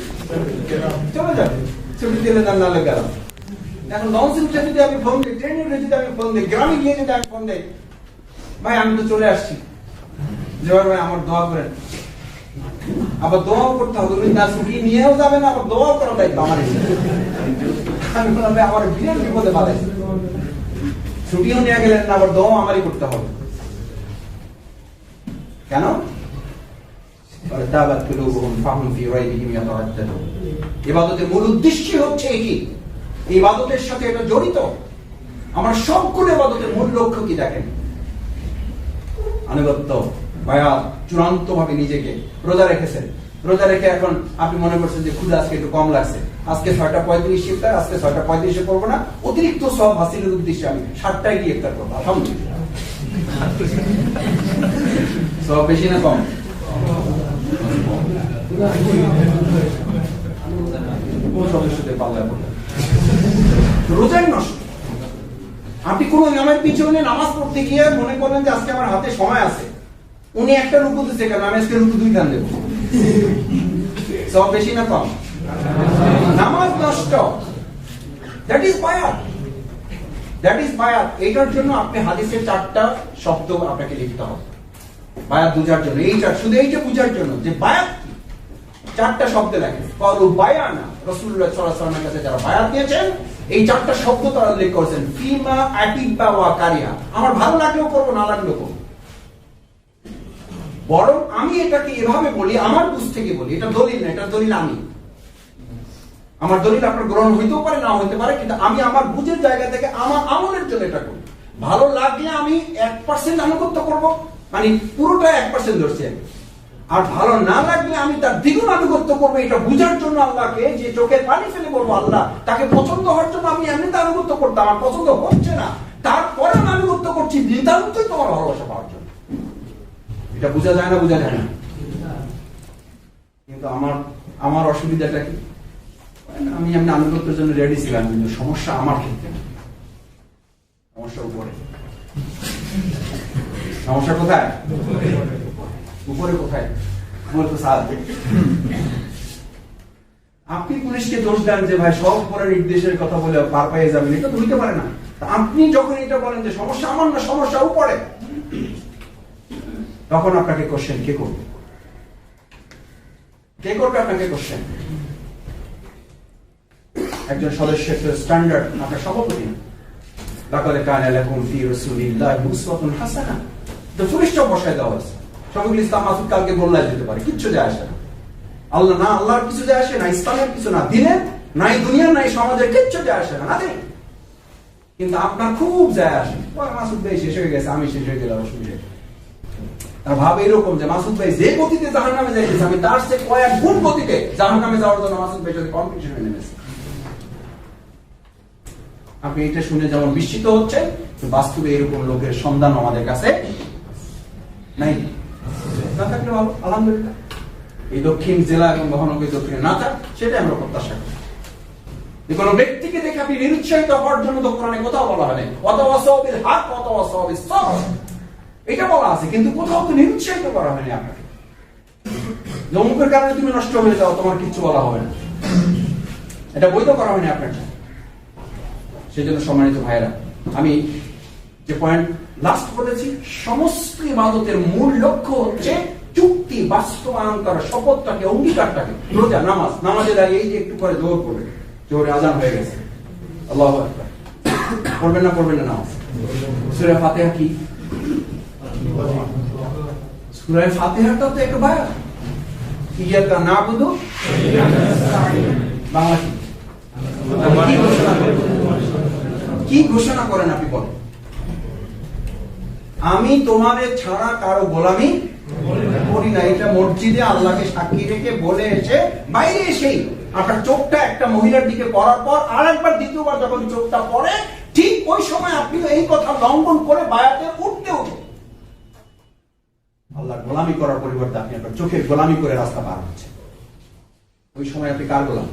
চলে যাবে, ছুটি দিলে দেন, নাহলে গেলাম। এখন লঞ্চে উঠে যদি আমি ফোন দিই, ট্রেনে উঠে যদি আমি ফোন দিই, গ্রামে গিয়ে যদি আমি ফোন দিই, ভাই আমি তো চলে আসছি, জোয়ার ভাই আমার দোয়া করেন। আবার দোয়াও করতে হবে, না ছুটি নিয়েও যাবে না, আবার দোয়াও করার দায়িত্ব আমার। আমি বললাম ভাই আমার বিরাট বিপদে বাঁধাইছে, ছুটিও নিয়ে গেলেন না, আবার দোয়াও আমারই করতে হবে। কেন? ইবাদতের মূল উদ্দেশ্য হচ্ছে এটি, ইবাদতের সাথে এটা জড়িত। আমার সবগুলো ইবাদতের মূল লক্ষ্য কি দেখেন? আনুগত্য, বায়াত, চূড়ান্ত ভাবে নিজেকে রোজা রেখেছেন। রোজা রেখে এখন আপনি মনে করছেন যে ক্ষুধা আজকে একটু কম লাগছে, আজকে 6:35 ইফতার, আজকে 6:35 করবো না, অতিরিক্ত সব হাসিলের উদ্দেশ্যে আমি 7টায় গিয়ে ইফতার করবো। আলহামদুলিল্লাহ, সব বেশি না কম? সদস্যদের পাল্লা পড়ে রোজাই নষ্ট। আপনি কোন ইমামের পিছনে নামাজ পড়তে গিয়ে মনে করেন যে আজকে আমার হাতে সময় আছে, উনি একটা রুকু দিচ্ছে, কেন আমি আজকে রুকু 2 গান দেবো, সব বেশি না কম? নামাজ নষ্ট। দ্যাট ইজ বায়াত, দ্যাট ইজ বায়াত। এটার জন্য আপনি হাদিসের 4টা শব্দ আপনাকে লিখতে হবে বায়াত বুঝার জন্য। এই শুধু এইটা বুঝার জন্য যে বায়াত 4টা শব্দ লেখেন। কলু বায়ানা, রাসূলুল্লাহ সাল্লাল্লাহু আলাইহি ওয়াসাল্লামের কাছে যারা বায়াত নিয়েছেন এই 4টা শব্দ তারা উল্লেখ করেছেন। ফিমা আতিবা ওয়া কারিয়া, আমার ভালো লাগলেও করবো, না লাগলেও করবো। বরং আমি এটাকে এভাবে বলি, আমার বুঝ থেকে বলি, এটা দলিল না, এটা দলিল আমি। আমার দলিল আপনার গ্রহণ হইতেও পারে, না হইতে পারে, কিন্তু আমি আমার বুঝের জায়গা থেকে আমার আমলের জন্য এটা করি। ভালো লাগলে আমি 1% আনুগত্য করবো, মানে পুরোটা 1% ধরছি। আর ভালো না লাগলে আমি তার দ্বিগুণ আনুগত্য করবো, এটা বুঝার জন্য আল্লাহকে, যে চোখের পানি ফেলে বলবো আল্লাহ তাকে পছন্দ হওয়ার জন্য আমি এমনিতে আনুগত্য করতাম, আমার পছন্দ হচ্ছে না, তারপরে আমি আনুগত্য করছি নিতান্তই তোমার ভালোবাসা পাওয়ার জন্য। এটা বোঝা যায় না? বোঝা যায় না। কিন্তু আমার অসুবিধাটা কি? আমি এমনি আনুগত্যের জন্য রেডি ছিলাম, কিন্তু সমস্যা আমার ক্ষেত্রে, সমস্যা উপরে। সমস্যা কোথায়? উপরে কোথায়? আপনি পুলিশকে দোষ দেন যে ভাই সব উপরে নির্দেশের কথা বলে পার পেয়ে যাবেন, এটা তো হইতে পারে না। আপনি যখন এটা বলেন যে সমস্যা আমার না, সমস্যা উপরে, তখন আপনাকে কোশ্চেন কে করবে? কে করবে আপনাকে কোশ্চেন? একজন সদস্যের তো স্ট্যান্ডার্ড আপনার সভাপতি না। লাকাদ কানা লাকুম ফি রাসূলিল্লাহি উসওয়াতুন হাসানাহ, তো ফুলিশটা বসায় দেওয়া হয়েছে। শফিকুল ইসলাম মাসুদ কালকে গোল্লায় যেতে পারে, কিচ্ছু যায় আসে না। আল্লাহ না, আল্লাহর কিছু যায় আসে না, ইসলামের কিছু না, দিনের নাই, দুনিয়ার নাই, সমাজের কিচ্ছু যায় আসে না, নাথিং। কিন্তু আপনার খুব যায় আসে। মাসুদ ভাই শেষ হয়ে গেছে, আমি শেষ হয়ে গেলাম, অসুবিধা। তার ভাব এরকম যে মাসুদ ভাই যে গতিতে জাহান্নামে যাইতেছে, আমি তার চেয়ে কয়েক গুণ গতিতে জাহান্নামে যাওয়ার জন্য মাসুদ ভাই সাথে কম্পিটিশনে নেমেছে। আপনি এটা শুনে যেমন বিস্মিত হচ্ছেন, বাস্তবে এরকম লোকের সন্ধান আমাদের কাছে নাই। না থাকলে ভালো, আলহামদুলিল্লাহ। এই দক্ষিণ জেলা এবং মহানগরী দক্ষিণে না থাক, সেটাই আমরা প্রত্যাশা করি। কোন ব্যক্তিকে দেখে আপনি নিরুৎসাহিত হওয়ার জন্য তো কোরআনে কোথাও বলা হয় নাই ওয়াতাওয়াসাউ বিল হক ওয়াতাওয়াসাউ বিস সবর, এটা বলা আছে, কিন্তু কোথাও তো নিরুৎসাহিত করা হয়নি আপনাকে। অমুকের কারণে তুমি নষ্ট হয়ে যাও, তোমার কিচ্ছু বলা হবে না, এটা বৈধ করা হয়নি আপনার। সেই জন্য সম্মানিত ভাইরা, আমি যে পয়েন্ট লাস্ট বলেছি, সমস্ত ইবাদতের মূল লক্ষ্য হচ্ছে চুক্তি বাস্তবায়ন করা, শপথটাকে, অঙ্গীকারটাকে। রোজা, নামাজ, নামাজে দাঁড়িয়ে এই যে একটু করে জোর করবে, জোরে আজান হয়ে গেছে, আল্লাহু আকবার, পড়বেন না পড়বেন না নামাজ। সূরা ফাতিহা কি? সূরা ফাতিহাটা তো একটা বায়াত, ইয়াকা নাবুদু, বাংলা কি ঘোষণা করেন আপনি বলেন? আমি তোমাদের ছাড়া কারো গোলামি করি না। এটা মসজিদে আল্লাহকে সাক্ষী রেখে বলে এসে বাইরে এসেই আপনার চোখটা একটা মহিলার দিকে পড়ার পর আর একবার দ্বিতীয়বার যখন চোখটা পড়ে, ঠিক ওই সময় আপনি এই কথা লঙ্ঘন করে বায়াতে উঠতে উঠে আল্লাহ গোলামি করার পরিবর্তে আপনি আপনার চোখের গোলামি করে রাস্তা পার হচ্ছে। ওই সময় আপনি কার গোলাম?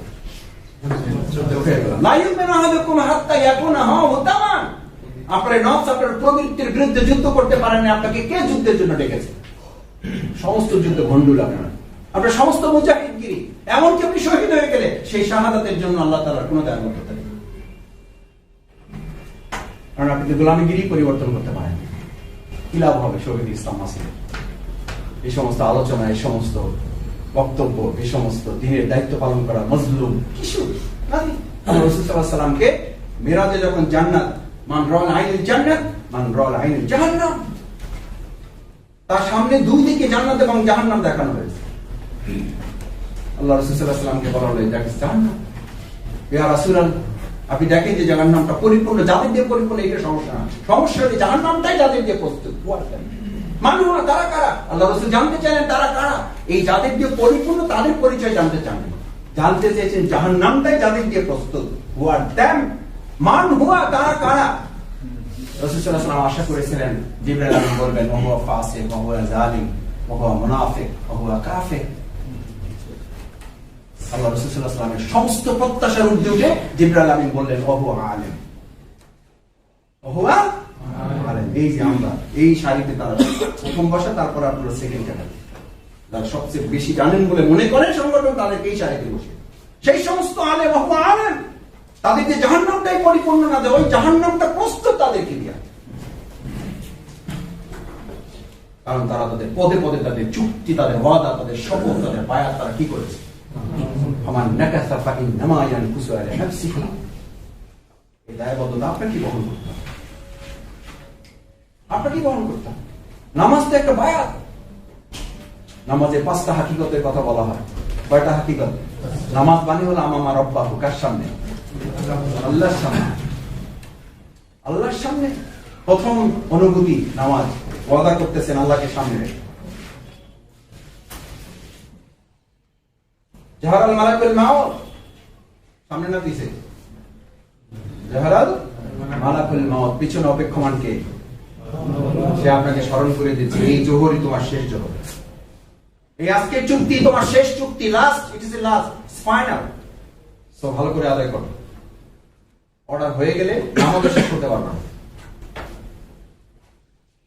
চোখের গোলাম। লা ইউমিনু আহাদুকুম হাত্তা ইয়াকুনা হুতামান, আপনার নফস আপনার প্রবৃত্তির বিরুদ্ধে যুদ্ধ করতে পারেন না, আপনাকে কে যুদ্ধের জন্য ডেকেছে? সমস্ত যুদ্ধ ভণ্ডুল আপনার সমস্ত মুজাহিদগিরি, এমনকি আপনি শহীদ হয়ে গেলে সেই শাহাদাতের জন্য আল্লাহ তাআলার কোনো দায়বদ্ধতা নেই, কারণ আপনি তো গোলামিগিরি পরিবর্তন করতে পারেন। কি লাভ হবে শহীদ ইসলাম মাসিদ? এই সমস্ত আলোচনা, এই সমস্ত বক্তব্য, এই সমস্ত দিনের দায়িত্ব পালন করা, মজলুম কিছু রাসূল সাল্লাল্লাহু আলাইহি সাল্লামকে মিরাজে যখন জান্নাত, মান রাল আইনুল জান্নাত মান রাল আইনুল জাহান্নাম, তার সামনে দুই দিকে জান্নাত এবং জাহান্নাম দেখানো হয়েছে। আল্লাহ রাসূল সাল্লাল্লাহু আলাইহি সাল্লামকে বলা হলো, দেখেন জাহান্নাম, ইয়া রাসূলুল্লাহ আপনি দেখেন যে জাহান্নামটা পরিপূর্ণ, যাদের দিয়ে পরিপূর্ণ, এটা সমস্যা না, সমস্যা হচ্ছে জাহান্নামটাই যাদের দিয়ে প্রস্তুত। মানুষ তারা কারা? আল্লাহ রাসূল জানতে চাইলেন তারা কারা। এই যাদের দিয়ে পরিপূর্ণ তাদের পরিচয় জানতে চান, জানতে চেয়েছেন জাহান্নামটাই যাদের দিয়ে প্রস্তুত। হু আর দেম, মান হুয়া, তারা কারা? রাসূল সাল্লাল্লাহু আলাইহি ওয়াসাল্লাম আশা করেছিলেন জিবরাইল আমিন বলবেন ওয়া হুয়া ফাসিক ওয়া হুয়া জালিম ওয়া হুয়া মুনাফিক ওয়া হুয়া কাফির। আল্লাহ রাসূল সাল্লাল্লাহু আলাইহি ওয়াসাল্লামের সমস্ত প্রত্যাশার ঊর্ধ্বে উঠে জিবরাইল আমিন বললেন ওয়া হুয়া আলিম, ওয়া হুয়া আলিম। এই যে আমরা এই সারিতে তারা প্রথম বসা, তারপর আপনারা সেকেন্ড ক্যাটাগরি, যারা সবচেয়ে বেশি জানেন বলে মনে করেন সংগঠন, তাদেরকে এই সারিতে বসে সেই সমস্ত আলেম, ওয়া হুয়া আলিম, তাদের যে জাহান্নামটাই পরিপূর্ণ না দেয়, ওই জাহান্নামটা প্রস্তুত তাদেরকে দিয়া, কারণ তারা তাদের পদে পদে তাদের চুক্তি, তাদের ওয়াদা, তাদের শপথ, তাদের বায়াত তারা কি করেছে? ফামান নাকাসা ফাইন্নামা ইয়ানকুসু আলা নাফসিহি। এই দায়বদ্ধতা আপনাকে বহন করতে হবে, আপনাকে বহন করতে হবে। নামাজ তো একটা বায়াত, নামাজে 5টা হাকিকতের কথা বলা হয়। কয়টা হাকিকত? নামাজ বানি হলো আমামা রব্বাহু, কার সামনে? আল্লাহর সামনে। আল্লাহর সামনে প্রথম অনুভূতি নামাজ, ওয়াদা করতেছেন আল্লাহকে সামনে রেখে। জাহারাল মালাকুল মাউত, সামনে না পিছে? জাহারাল মালাকুল মাউত, পিছনে অপেক্ষমান কে? সে আপনাকে স্মরণ করে দিচ্ছে এই জোহরই তোমার শেষ জোহর, এই আজকের চুক্তি তোমার শেষ চুক্তি, last, it is last, final. So ভালো করে আদায় করো। অর্ডার হয়ে গেলে নামাজও শেষ করতে পারবে না,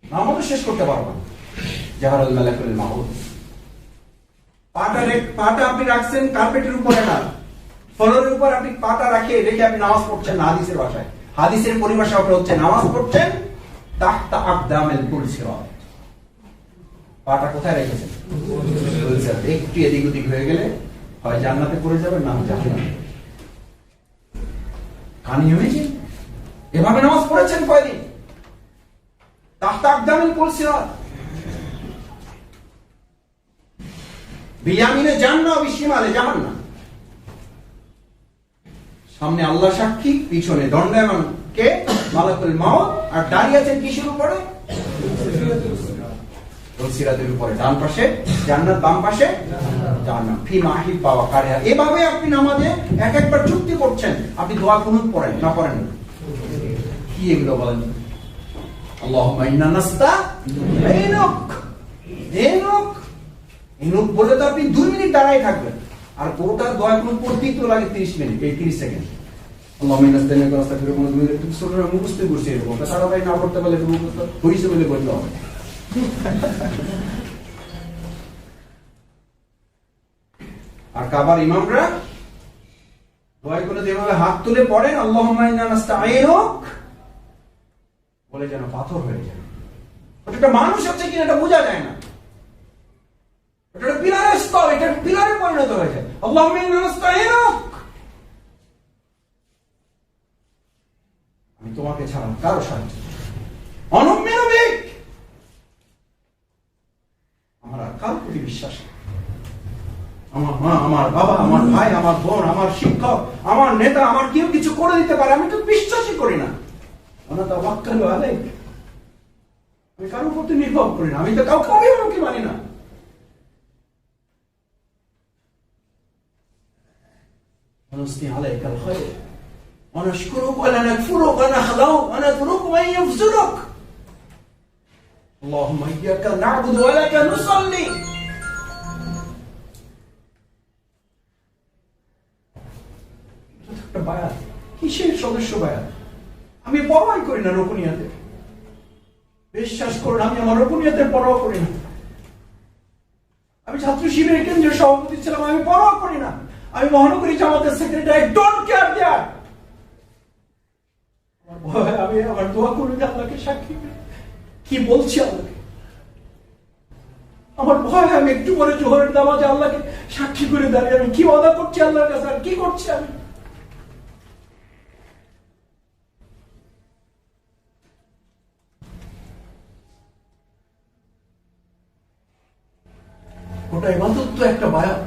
নামাজও শেষ করতে পারবে না। জাহারাল মালাকুল মাউত, পাটা আপনি রাখছেন কার্পেটের উপরে না, ফ্লোরের উপর আপনি পাটা রেখে আপনি নামাজ পড়ছেন না। হাদিসের ভাষায়, হাদিসের পরিভাষা হচ্ছে নামাজ পড়ছেন তাহতা আকদামিল কুলসিরাত। পাটা কোথায় রেখেছেন? একটু এদিক ওদিক হয়ে গেলে হয় জান্নাতে পড়ে যাবে, না জাহান্নামে। কান ইমেজিন এভাবে নামাজ পড়েছেন কয়দিন? তাহতা আকদামিল কুলসিরাত বিয়ামিনে জান্নাহ বিশিমালে জাহান্নাম। সামনে আল্লাহ সাক্ষী, পিছনে দণ্ডায়মান কে? মালাকুল মাউত। আর দাঁড়িয়ে আছেন কিসের উপরে? সিরাতের উপরে। ডান পাশে জান্নাত, বাম পাশে জাহান্নাম। ফি মাহিব পাওয়া কারিয়া। এভাবে আপনি নামাজে এক একবার চুক্তি করছেন। আপনি দোয়া কুনুত পড়েন না পড়েন? কি এগুলো বলেন? আল্লাহুম্মা ইন্না নাস্তাঈনুক বলে তো আপনি 2 মিনিট দাঁড়ায় থাকবেন। আর পুরোটা দোয়া কুনুত পড়তেই তো লাগে 30 মিনিট, এই 30 সেকেন্ড। আল্লাহুম্মা ইন্না নাস্তাঈনুকা নাস্তাগফিরুকা ওয়া নাতুবু ইলাইক। তুমি সূরা মুখস্থ করতে এরকম তারা ভাই না পড়তে পারলে তুমি মুখস্থ হইছে বলে বলতে হবে। আর কাবার ইমামরা দোয়া কুনুত এভাবে হাত তুলে পড়েন আল্লাহুম্মা ইন্না নাস্তাঈনুক বলে যেন পাথর হয়ে যায়। ওটা মানুষ আছে কিনা এটা বোঝা যায় না। এটা পিলারের স্তর, এটা পিলারে পরিণত হয়ে যায়। আল্লাহুম্মা ইন্না নাস্তাঈনুক, আমি তোমাকে ছাড়া কারো সাহায্য অনুমিনু বিক, আমার আর কারো প্রতি বিশ্বাস নেই। আমার মা, আমার বাবা, আমার ভাই, আমার বোন, আমার শিক্ষক, আমার নেতা, আমার কেউ কিছু করে দিতে পারে আমি তো বিশ্বাসই করি না। আমি কারোর প্রতি নির্ভর করি না, আমি তো কাউকে অভিভাবকই মানি না। ونثني عليك الخير ونشكرك ولا نكفرك ونخلعك ونترك من يفسدك اللهم إياك نعبد ولك نصلي। কিসের সদস্য বায়াত? আমি পরোয়াই করি না রুকুনিয়াতে। বিশ্বাস করুন আমি আমার রুকুনিয়াতের পরোয়া করি না। আমি ছাত্র শিবিরের কেন্দ্রীয় সভাপতি ছিলাম, আমি পরোয়া করি না। আমি মহানগরী জামাতের সেক্রেটারি, ডোন্ট কেয়ার দ্যাট। আমার ভয়, আমি আমার দোয়া করি আল্লাহকে সাক্ষী কি বলছি আল্লাহকে। আমার ভয় আমি একটু পরে জোহরের নামাজে আল্লাহকে সাক্ষী করে দাঁড়িয়ে আমি কি ওয়াদা করছি আল্লাহর কাছে, আর কি করছি আমি। ওটা ইবাদত তো একটা বায়াত।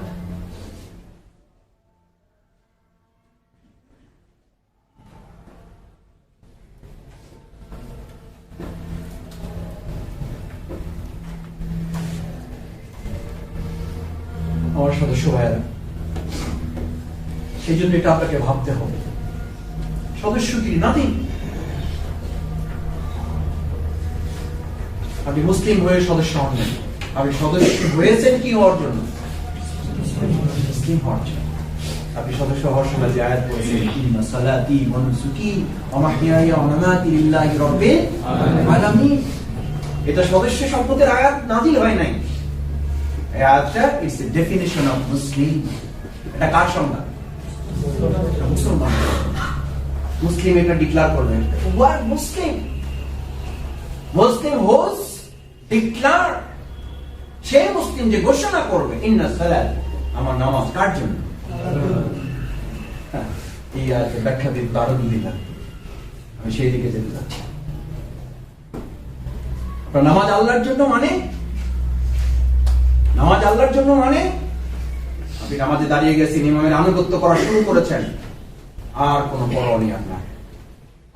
আমার সদস্য ভাইয়েরা, সেই জন্য এটা আপনাকে ভাবতে হবে। সদস্য কি নাথিং। আপনি মুসলিম হয়ে সদস্য হন না, আপনি সদস্য হয়েছেন কি হওয়ার জন্য? মুসলিম হওয়ার জন্য। আপনি সদস্য হওয়ার সময় যে আয়াত পড়েছেন, ইন্না সালাতি ওয়া নুসুকি ওয়া মাহইয়ায়া ওয়া মামাতি লিল্লাহি রাব্বিল আলামিন, এটা সদস্য সম্পদের আয়াত নাযিল হয় নাই। এই আয়াতটা it's a definition of Muslim. এটা কার সংজ্ঞা? মুসলমান। মুসলিম এটা ডিক্লেয়ার করবেন, ওয়াট মুসলিম? মুসলিম হোস ডিক্লেয়ার, সে মুসলিম যে ঘোষণা করবে ইন্না সালাত, আমার নামাজ কার জন্য? এই আয়াতের ব্যাখ্যা দিতে আরো দিলাম, আমি সেই দিকে যেতে চাচ্ছি। নামাজ আল্লাহর জন্য মানে, নামাজ আল্লাহর জন্য মানে আপনি নামাজে দাঁড়িয়ে গেছেন, ইমামের আনুগত্য করা শুরু করেছেন, আর কোনো পরোয়া নেই আপনার,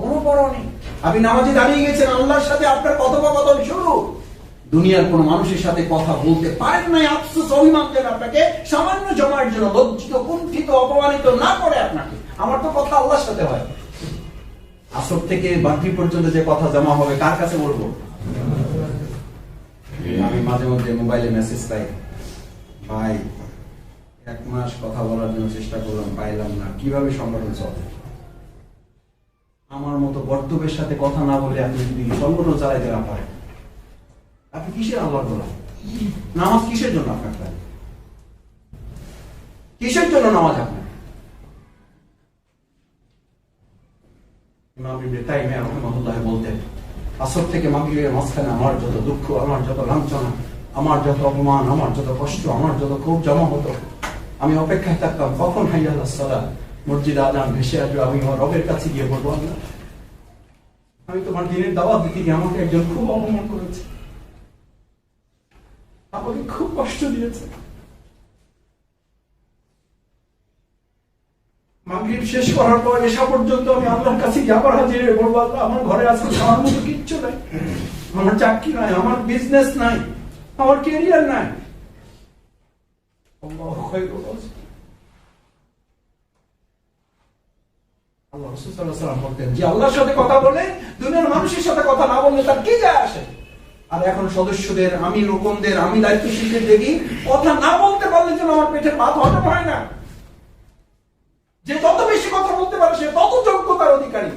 কোনো পরোয়া নেই। আপনি নামাজে দাঁড়িয়ে গেছেন, আল্লাহর সাথে আপনার কথোপকথন শুরু। দুনিয়ার কোন মানুষের সাথে কথা বলতে পারেন নাই, আফসোস অভিমান দেন আপনাকে সামান্য জমার জন্য, লজ্জিত, কুণ্ঠিত, অপমানিত না করে আপনাকে। আমার তো কথা আল্লাহর সাথে হয়। আসর থেকে মাগরিব পর্যন্ত যে কথা জমা হবে কার কাছে বলবো? আমি মাঝে মধ্যে মোবাইলে মেসেজ পাই, ভাই 1 মাস কথা বলার জন্য চেষ্টা করলাম, পাইলাম না, কিভাবে সংগঠন চলে? আমার মতো বর্তবের সাথে কথা না বলে আপনি যদি সংগঠন চালাইতে না পারেন, আপনি কিসের আল্লাহর গোলাম? নামাজ কিসের জন্য আপনার? কিসের জন্য নামাজ আপনার? ইমাম ইবনে তাইমিয়া রাহিমাহুল্লাহ বলতেন, আসর থেকে মাগরিবের মাঝখানে আমার যত দুঃখ, আমার যত লাঞ্ছনা, আমার যত অপমান, আমার যত কষ্ট, আমার যত ক্ষোভ জমা হতো, আমি অপেক্ষায় থাকতাম কখন হাইয়া আলাস সালাহ, মসজিদে আজান ভেসে আসবে, আমি আমার রবের কাছে গিয়ে বলবো, আল্লাহ আমি তোমার দিনের দাওয়াত দিতে গিয়ে আমাকে একজন খুব অপমান করেছে, আমাকে খুব কষ্ট দিয়েছে। মাগরিব শেষ করার পর এসা পর্যন্ত আমি আল্লাহর কাছে গিয়ে আবার হাজির হয়ে বলবো, আল্লাহ আমার ঘরে আজকে খাওয়ার মতো কিচ্ছু নাই, আমার চাকরি নাই, আমার বিজনেস নাই, আমার ক্যারিয়ার নাই। আল্লাহু খায়রুল রাযিক। আল্লাহ রাসূল সাল্লাল্লাহু আলাইহি ওয়াসাল্লাম বলতেন যে আল্লাহর সাথে কথা বলে দুনিয়ার মানুষের সাথে কথা না বললে তার কি যায় আসে। আর এখন সদস্যদের, আমি রকমদের, আমি দায়িত্বশীলদের দেখি কথা না বলতে পারলে যেন আমার পেটের ভাত হজম হয় না। যে যত বেশি কথা বলতে পারে সে তত যোগ্যতার অধিকারী।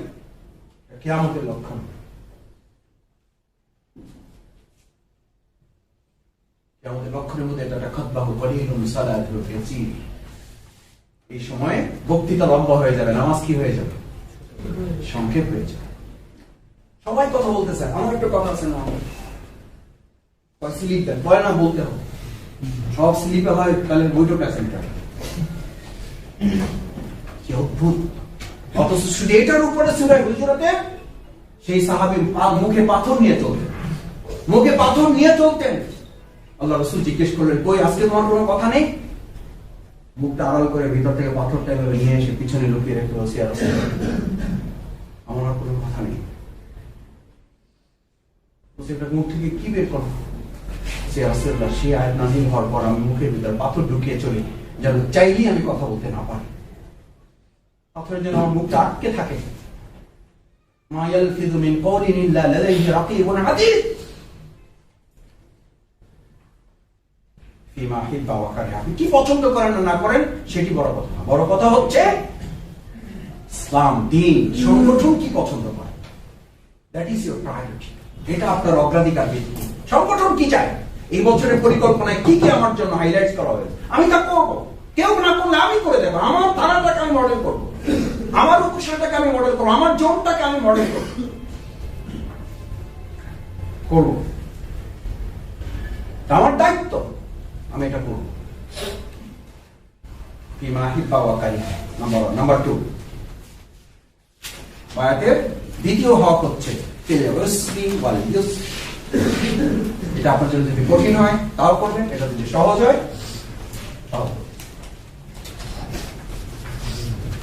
কিয়ামতের লক্ষণ। কিয়ামতের লক্ষণের মধ্যে এটা খাতবাহু কলিলুন সালাতুহু কাসীর। এই সময়ে বক্তৃতা লম্বা হয়ে যাবে, নামাজ কি হয়ে যাবে? সংক্ষেপ হয়ে যাবে। সবাই কথা বলতেছে, আমার একটা কথা আছে না, স্লিপ দেন, পরে না বলতে হবে, সব স্লিপে হয়, তাহলে বইটা প্যাসেন্টার কি অদ্ভুত। অথচ শুধু এটার উপরে সূরা হুজুরাতে সেই সাহাবী মুখে পাথর নিয়ে চলতেন, মুখে পাথর নিয়ে চলতেন। আল্লাহ রাসূল জিজ্ঞেস করলেন, কই আজকে তোমার কোনো কথা নেই? মুখটা আড়াল করে ভিতর থেকে পাথরটা এভাবে নিয়ে এসে পিছনে লুকিয়ে রেখে বসে আছে, আমার আর কোনো কথা নেই। মুখ থেকে কি বের করো? সে রাসূলুল্লাহ, সেই আয়াত নাযিল হওয়ার পর আমি মুখের ভিতর পাথর ঢুকিয়ে চলি, যেন চাইলেই আমি কথা বলতে না পারি, পাথরের জন্য আমার মুখটা আটকে থাকে। মা ইয়ালফিযু মিন কাওলিন ইল্লা লাদাইহি রাকীবুন আতীদ। ফিমা হিব্বা ওয়া কারিহা। আপনি কি পছন্দ করেন না করেন সেটি বড় কথা না, বড় কথা হচ্ছে ইসলাম, দ্বীন, সংগঠন কি পছন্দ করে, দ্যাট ইজ ইওর প্রায়োরিটি। এটা আপনার অগ্রাধিকার ভিত্তি। সংগঠন কি চায়, এই বছরের পরিকল্পনায় কি কি আমার জন্য হাইলাইট করা হয়েছে, আমি তা করব। কেউ না করলে আমি করে দেবো। আমার ধারাটাকে আমি মডেল করব, আমার উপসারটাকে আমি মডেল করবো, আমার জোনটাকে আমি মডেল করব। আমার দায়িত্ব, আমি এটা করব। ফিমা হিব্বা ওয়া কারিহা, নাম্বার 2। বায়াতের দ্বিতীয় হক হচ্ছে এটা আপনার জন্য যদি কঠিন হয় তাও করবেন, এটা যদি সহজ হয় তাও।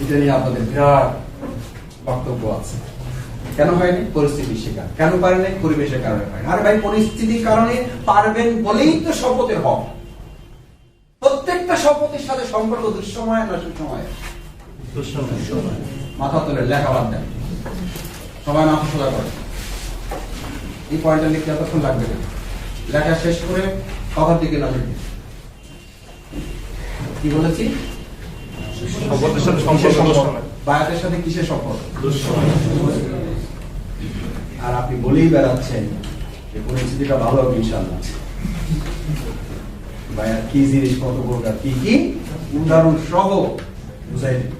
এটা নিয়ে আপনাদের বিরাট বক্তব্য আছে। কেন হয়নি? পরিস্থিতির শিকার। কেন পারেনি? পরিবেশের কারণে পারেনি। আর ভাই, পরিস্থিতির কারণে পারবেন বলেই তো শপথের হক। প্রত্যেকটা শপথের সাথে সম্পর্ক দুঃসময় না সুসময়? দুঃসময়। মাথা তুলে লেখা বাদ দেন, সবাই মাথা সোজা করে। এই পয়েন্টটা লিখতে এতক্ষণ লাগবে না, লেখা শেষ করে কথার দিকে নজর দিন। কি বলেছি? বায়াতের সাথে কিসের সম্পর্ক? আর আপনি বলেই বেড়াচ্ছেন যে পরিস্থিতিটা ভালো হবে ইনশাআল্লাহ। বায়াত কি জিনিস, কত প্রকার, কি কি উদাহরণ সহ বুঝাই দিন।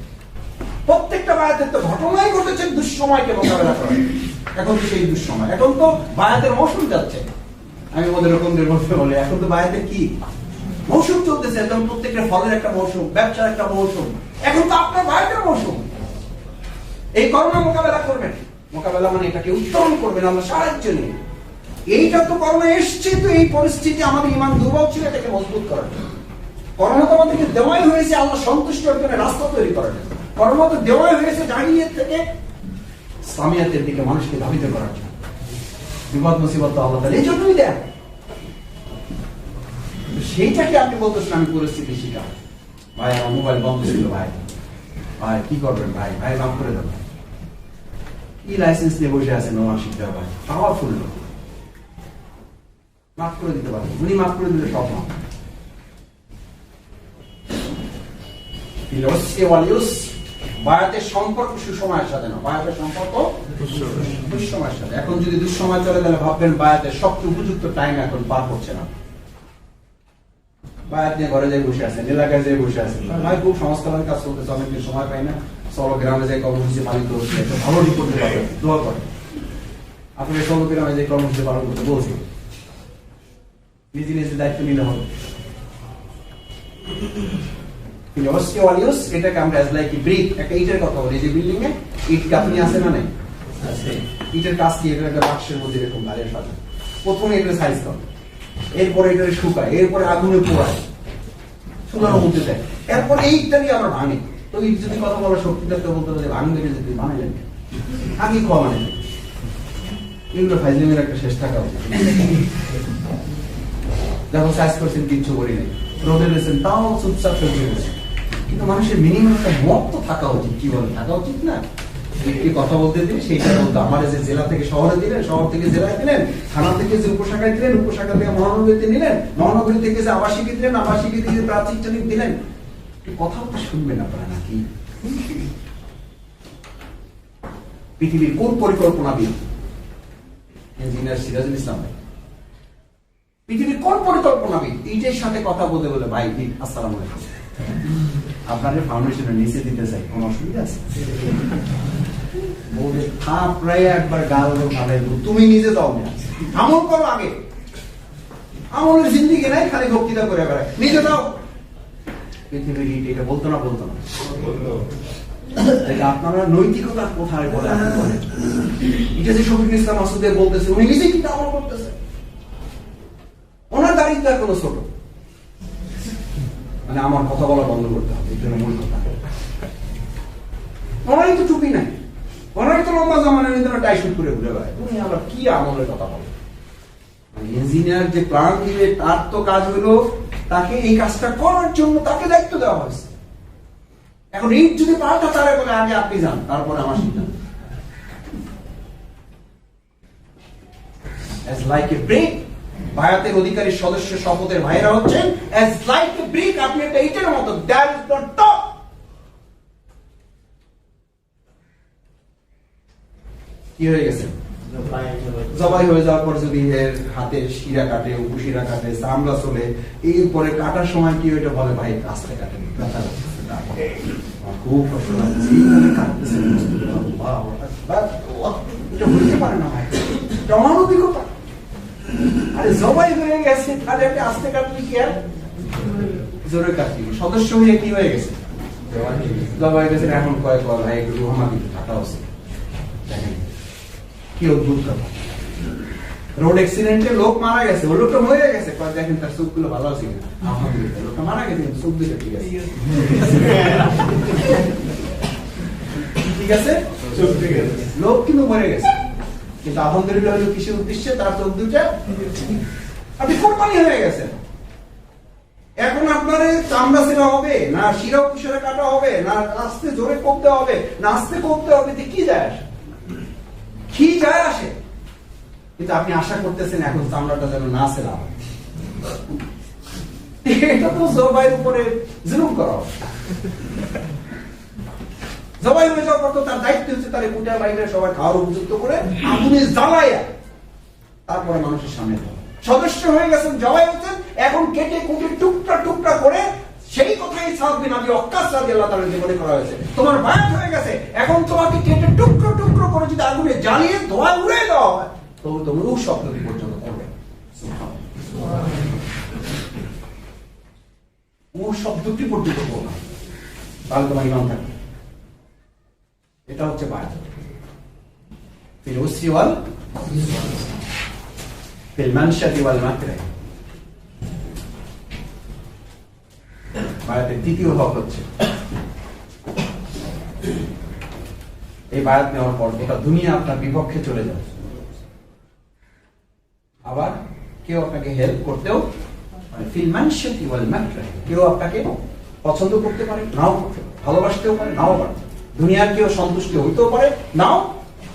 প্রত্যেকটা বায়াতের তো ঘটনাই ঘটেছে দুঃসময়কে মোকাবেলা করা। এখন তো সেই দুঃসময়, এখন তো বায়াতের মৌসুম যাচ্ছে। আমি ওদের রকমদের বলতে বলি, এখন তো বায়াতের কি মৌসুম চলতেছে। একদম প্রত্যেকটা ফলের একটা মৌসুম, ব্যবসার একটা মৌসুম। এখন তো আপনার বায়াতের মৌসুম। এই করোনা মোকাবেলা করবেন, মোকাবেলা মানে এটাকে উত্তরণ করবেন আমরা সাহায্য নিয়ে। এইটা তো করোনা এসছে, তো এই পরিস্থিতি আমাদের ইমান দুর্বল ছিল, এটাকে মজবুত করার জন্য। করোনা তো আমাদেরকে দেওয়াই হয়েছে আল্লাহ সন্তুষ্ট অর্জনের রাস্তা তৈরি করার জন্য। করোনা তো দেওয়াই হয়েছে জাহিলিয়াত থেকে ইসলামিয়াতের দিকে মানুষকে ধাবিত করার জন্য। বিপদ মুসিবত তো আল্লাহ তাআলা এই জন্যই দেন। সেইটাকে আপনি বলতেছেন আমি পরিস্থিতি শিকার। ভাই আমার মোবাইল বন্ধ ছিল, ভাই ভাই কি করবেন, ভাই ভাই মাফ করে দেবেন। কি লাইসেন্স নিয়ে বসে আছেন ওনার শিখতে হবে, পাওয়ারফুল লোক, মাফ করে দিতে পারেন। উনি মাফ করে দিলে সব মাফ। বায়াতের সম্পর্ক সুসময়ের সাথে না, বায়াতের সম্পর্ক দুঃসময়ের সাথে। এখন যদি দুঃসময় চলে গেলে ভাববেন বায়াতের সবচেয়ে উপযুক্ত টাইম এখন পার করছে না। বায়াত নিয়ে ঘরে যাই বসে আছেন, এলাকায় যাই বসে আছেন, ভাই খুব সংস্কারের কাজ করতেছে, অনেকদিন সময় পাই না, চলো গ্রামে যাই কর্মসূচি পালিত হচ্ছে, একটা ভালো রিপোর্ট দিতে পারবেন, দোয়া করেন। আপনি চলো গ্রামে যাই কর্মসূচি পালন করতে বলছি, নিজে নিজে দায়িত্ব নিলে হবে। ফিলোসিওয়ালিউস, এটাকে আমরা অ্যাজ লাইক ব্রিক, একটা ইটের কথা বলি, যে বিল্ডিং এ ইট কাপনি আছে না নাই, ইটের কাজ দিয়ে এটা একটা বাক্সের মধ্যে এরকম গাড়ির সাজা। প্রথমে এটা সাইজ করে, এরপরে এটা শুকায়, এরপরে আগুনে পোড়ায়, চুলার মধ্যে দেয়, এরপরে এইটারই আমরা ভাঙে। তো ইট যদি কথা বলার শক্তি থাকতে বলতে হবে ভাঙবে যদি বানাইলেন আগে কম মানে এগুলো ফাইজলিমের একটা শেষ থাকা উচিত। দেখো সাইজ করছেন কিচ্ছু করি নাই, রোদে রয়েছেন তাও চুপচাপ সহ্য করছেন, কিন্তু মানুষের মিনিমাম একটা মত তো থাকা উচিত। কি বলে থাকা উচিত না? একটি কথা বলতে দিন, সেইটা বলতো আমার যে জেলা থেকে শহরে দিলেন, শহর থেকে জেলায় দিলেন, থানা থেকে যে উপশাখায় দিলেন, উপশাখা থেকে মহানগরীতে নিলেন, মহানগরী থেকে যে আবাসিকে দিলেন, আবাসিকে থেকে প্রাতিষ্ঠানিক দিলেন, কথাও তো শুনবেন আপনারা নাকি? পৃথিবীর কোন পরিকল্পনাবিদ? ইঞ্জিনিয়ার সিরাজুল ইসলাম ভাই। পৃথিবীর কোন পরিকল্পনাবিদ ইটের সাথে কথা বলতে বলে ভাই আসসালামু আলাইকুম, আপনাদের ফাউন্ডেশনের নিচে দিতে চাই, কোন অসুবিধা আছে? বলে থাপড়াই একবার গাল ভাবে, তুমি নিজে দাও না, আমল করো আগে। আমলের জিন্দিগি নাই, খালি বক্তৃতা করে বেড়ায়, নিজে দাও। পৃথিবীর ইট এটা বলতো না, বলতো না। আপনারা নৈতিকতা কোথায় বলে এটা যে শফিকুল ইসলাম মাসুদের বলতেছে, উনি নিজেই কিন্তু আমল করতেছে, ওনার দাঁড়িয়ে এখনো ছোট। মানে আমার কথা বলা বন্ধ করতে হবে, এটা মূল কথা। ওনারই তো টুপি নাই, ওনারই তো লম্বা জামানের ভিতরে টাই শুট করে ঘুরে বেড়ায়, তুমি আবার কি আমলের কথা বলো? ইঞ্জিনিয়ার যে প্ল্যান দিবে তার তো কাজ হলো তাকে এই কাজটা করার জন্য তাকে দায়িত্ব দেওয়া হয়েছে। এখন ইট যদি পাল্টা তারে বলে আগে আপনি যান, তারপরে আমার সিদ্ধান্ত। As like a brick, বায়াতের অধিকারী সদস্য শপথের ভাইরা হচ্ছেন as like a brick, আপনি একটা ইটের মতো, that is not top. কি হয়ে গেছে? জবাই হয়ে যাওয়ার পর যদি এর হাতে শিরা কাটে, উপশিরা কাটে, চামড়া চলে, এরপরে কাটার সময় কি ওইটা বলে ভাই আস্তে কাটেন, খুব কষ্ট লাগছে, এটা বুঝতে পারে না ভাই, অমানবিকতা। আরে জবাই হয়ে গেছে, তাহলে একটা আস্তে কাটলি কি আর জোরে কাটলি? সদস্য হয়ে কি হয়ে গেছে? জবাই গেছে, এখন কয়েক ভাই একটু রুহামাদি কাটা আছে। কি অদ্ভুত কথা! রোড অ্যাক্সিডেন্টে লোক মারা গেছে, ওই লোকটা মরে গেছে, দেখেন তার চোখ গুলো ভালো আছে কিনা, আলহামদুলিল্লাহ লোকটা মারা গেছে, চোখ দুটো ঠিক আছে, ঠিক আছে, চোখ ঠিক আছে, লোক কিন্তু মরে গেছে, কিন্তু আলহামদুলিল্লাহ হলো কিসের উদ্দেশ্যে? তার চোখ দুটা আপনি কোরবানি হয়ে গেছেন। এখন আপনার চামড়া ছেঁড়া হবে না, শিরা উপশিরা কাটা হবে না, আস্তে জোরে কোপতে হবে না, আস্তে কোপতে হবে, কি যায় আসে? কি যায় আসে? কিন্তু আপনি আশা করতেছেন এখন চামড়াটা যেন না ছেঁড়া হয়। এটা তো জবাইয়ের উপরে জুলুম করা। জবাই হয়ে যাওয়ার পর তো তার দায়িত্ব হচ্ছে তার কুটা বাইরে সবাই খাওয়ার উপযুক্ত করে আগুনে জ্বালাইয়া তারপরে মানুষের সামনে সদস্য হয়ে গেছেন, জবাই হচ্ছেন, এখন কেটে কুটে টুকরা টুকরা করে সেই কথাই সাদ বিন আবি ওয়াক্কাস রাদিয়াল্লাহু তাআলা জীবনে করা হয়েছে। তোমার বায়াত হয়ে গেছে, এখন তোমাকে কেটে টুকরো টুকরো করে যদি আগুনে জ্বালিয়ে ধোঁয়া উড়ে দেওয়া হয়, তবু তুমি রূহ শব্দটি পর্যন্ত করবে। ও শব্দটি পর্যন্ত করবে না, তাহলে তোমার ইমান থাকবে। এটা হচ্ছে বায়াত। ফিল উসরি ওয়াল ফিল মানশাতি ওয়াল মাকরাহ। বায়াতের তৃতীয় হক হচ্ছে এই বায়াত নেওয়ার পর গোটা দুনিয়া আপনার বিপক্ষে চলে যাবে, আবার কেউ আপনাকে হেল্প করতেও ফিল মানশাতি ওয়াল মাকরাহ, কেউ আপনাকে পছন্দ করতে পারে, নাও করতে পারে, ভালোবাসতেও পারে, নাও পারে, দুনিয়ার কেউ সন্তুষ্ট হইতেও পারে, নাও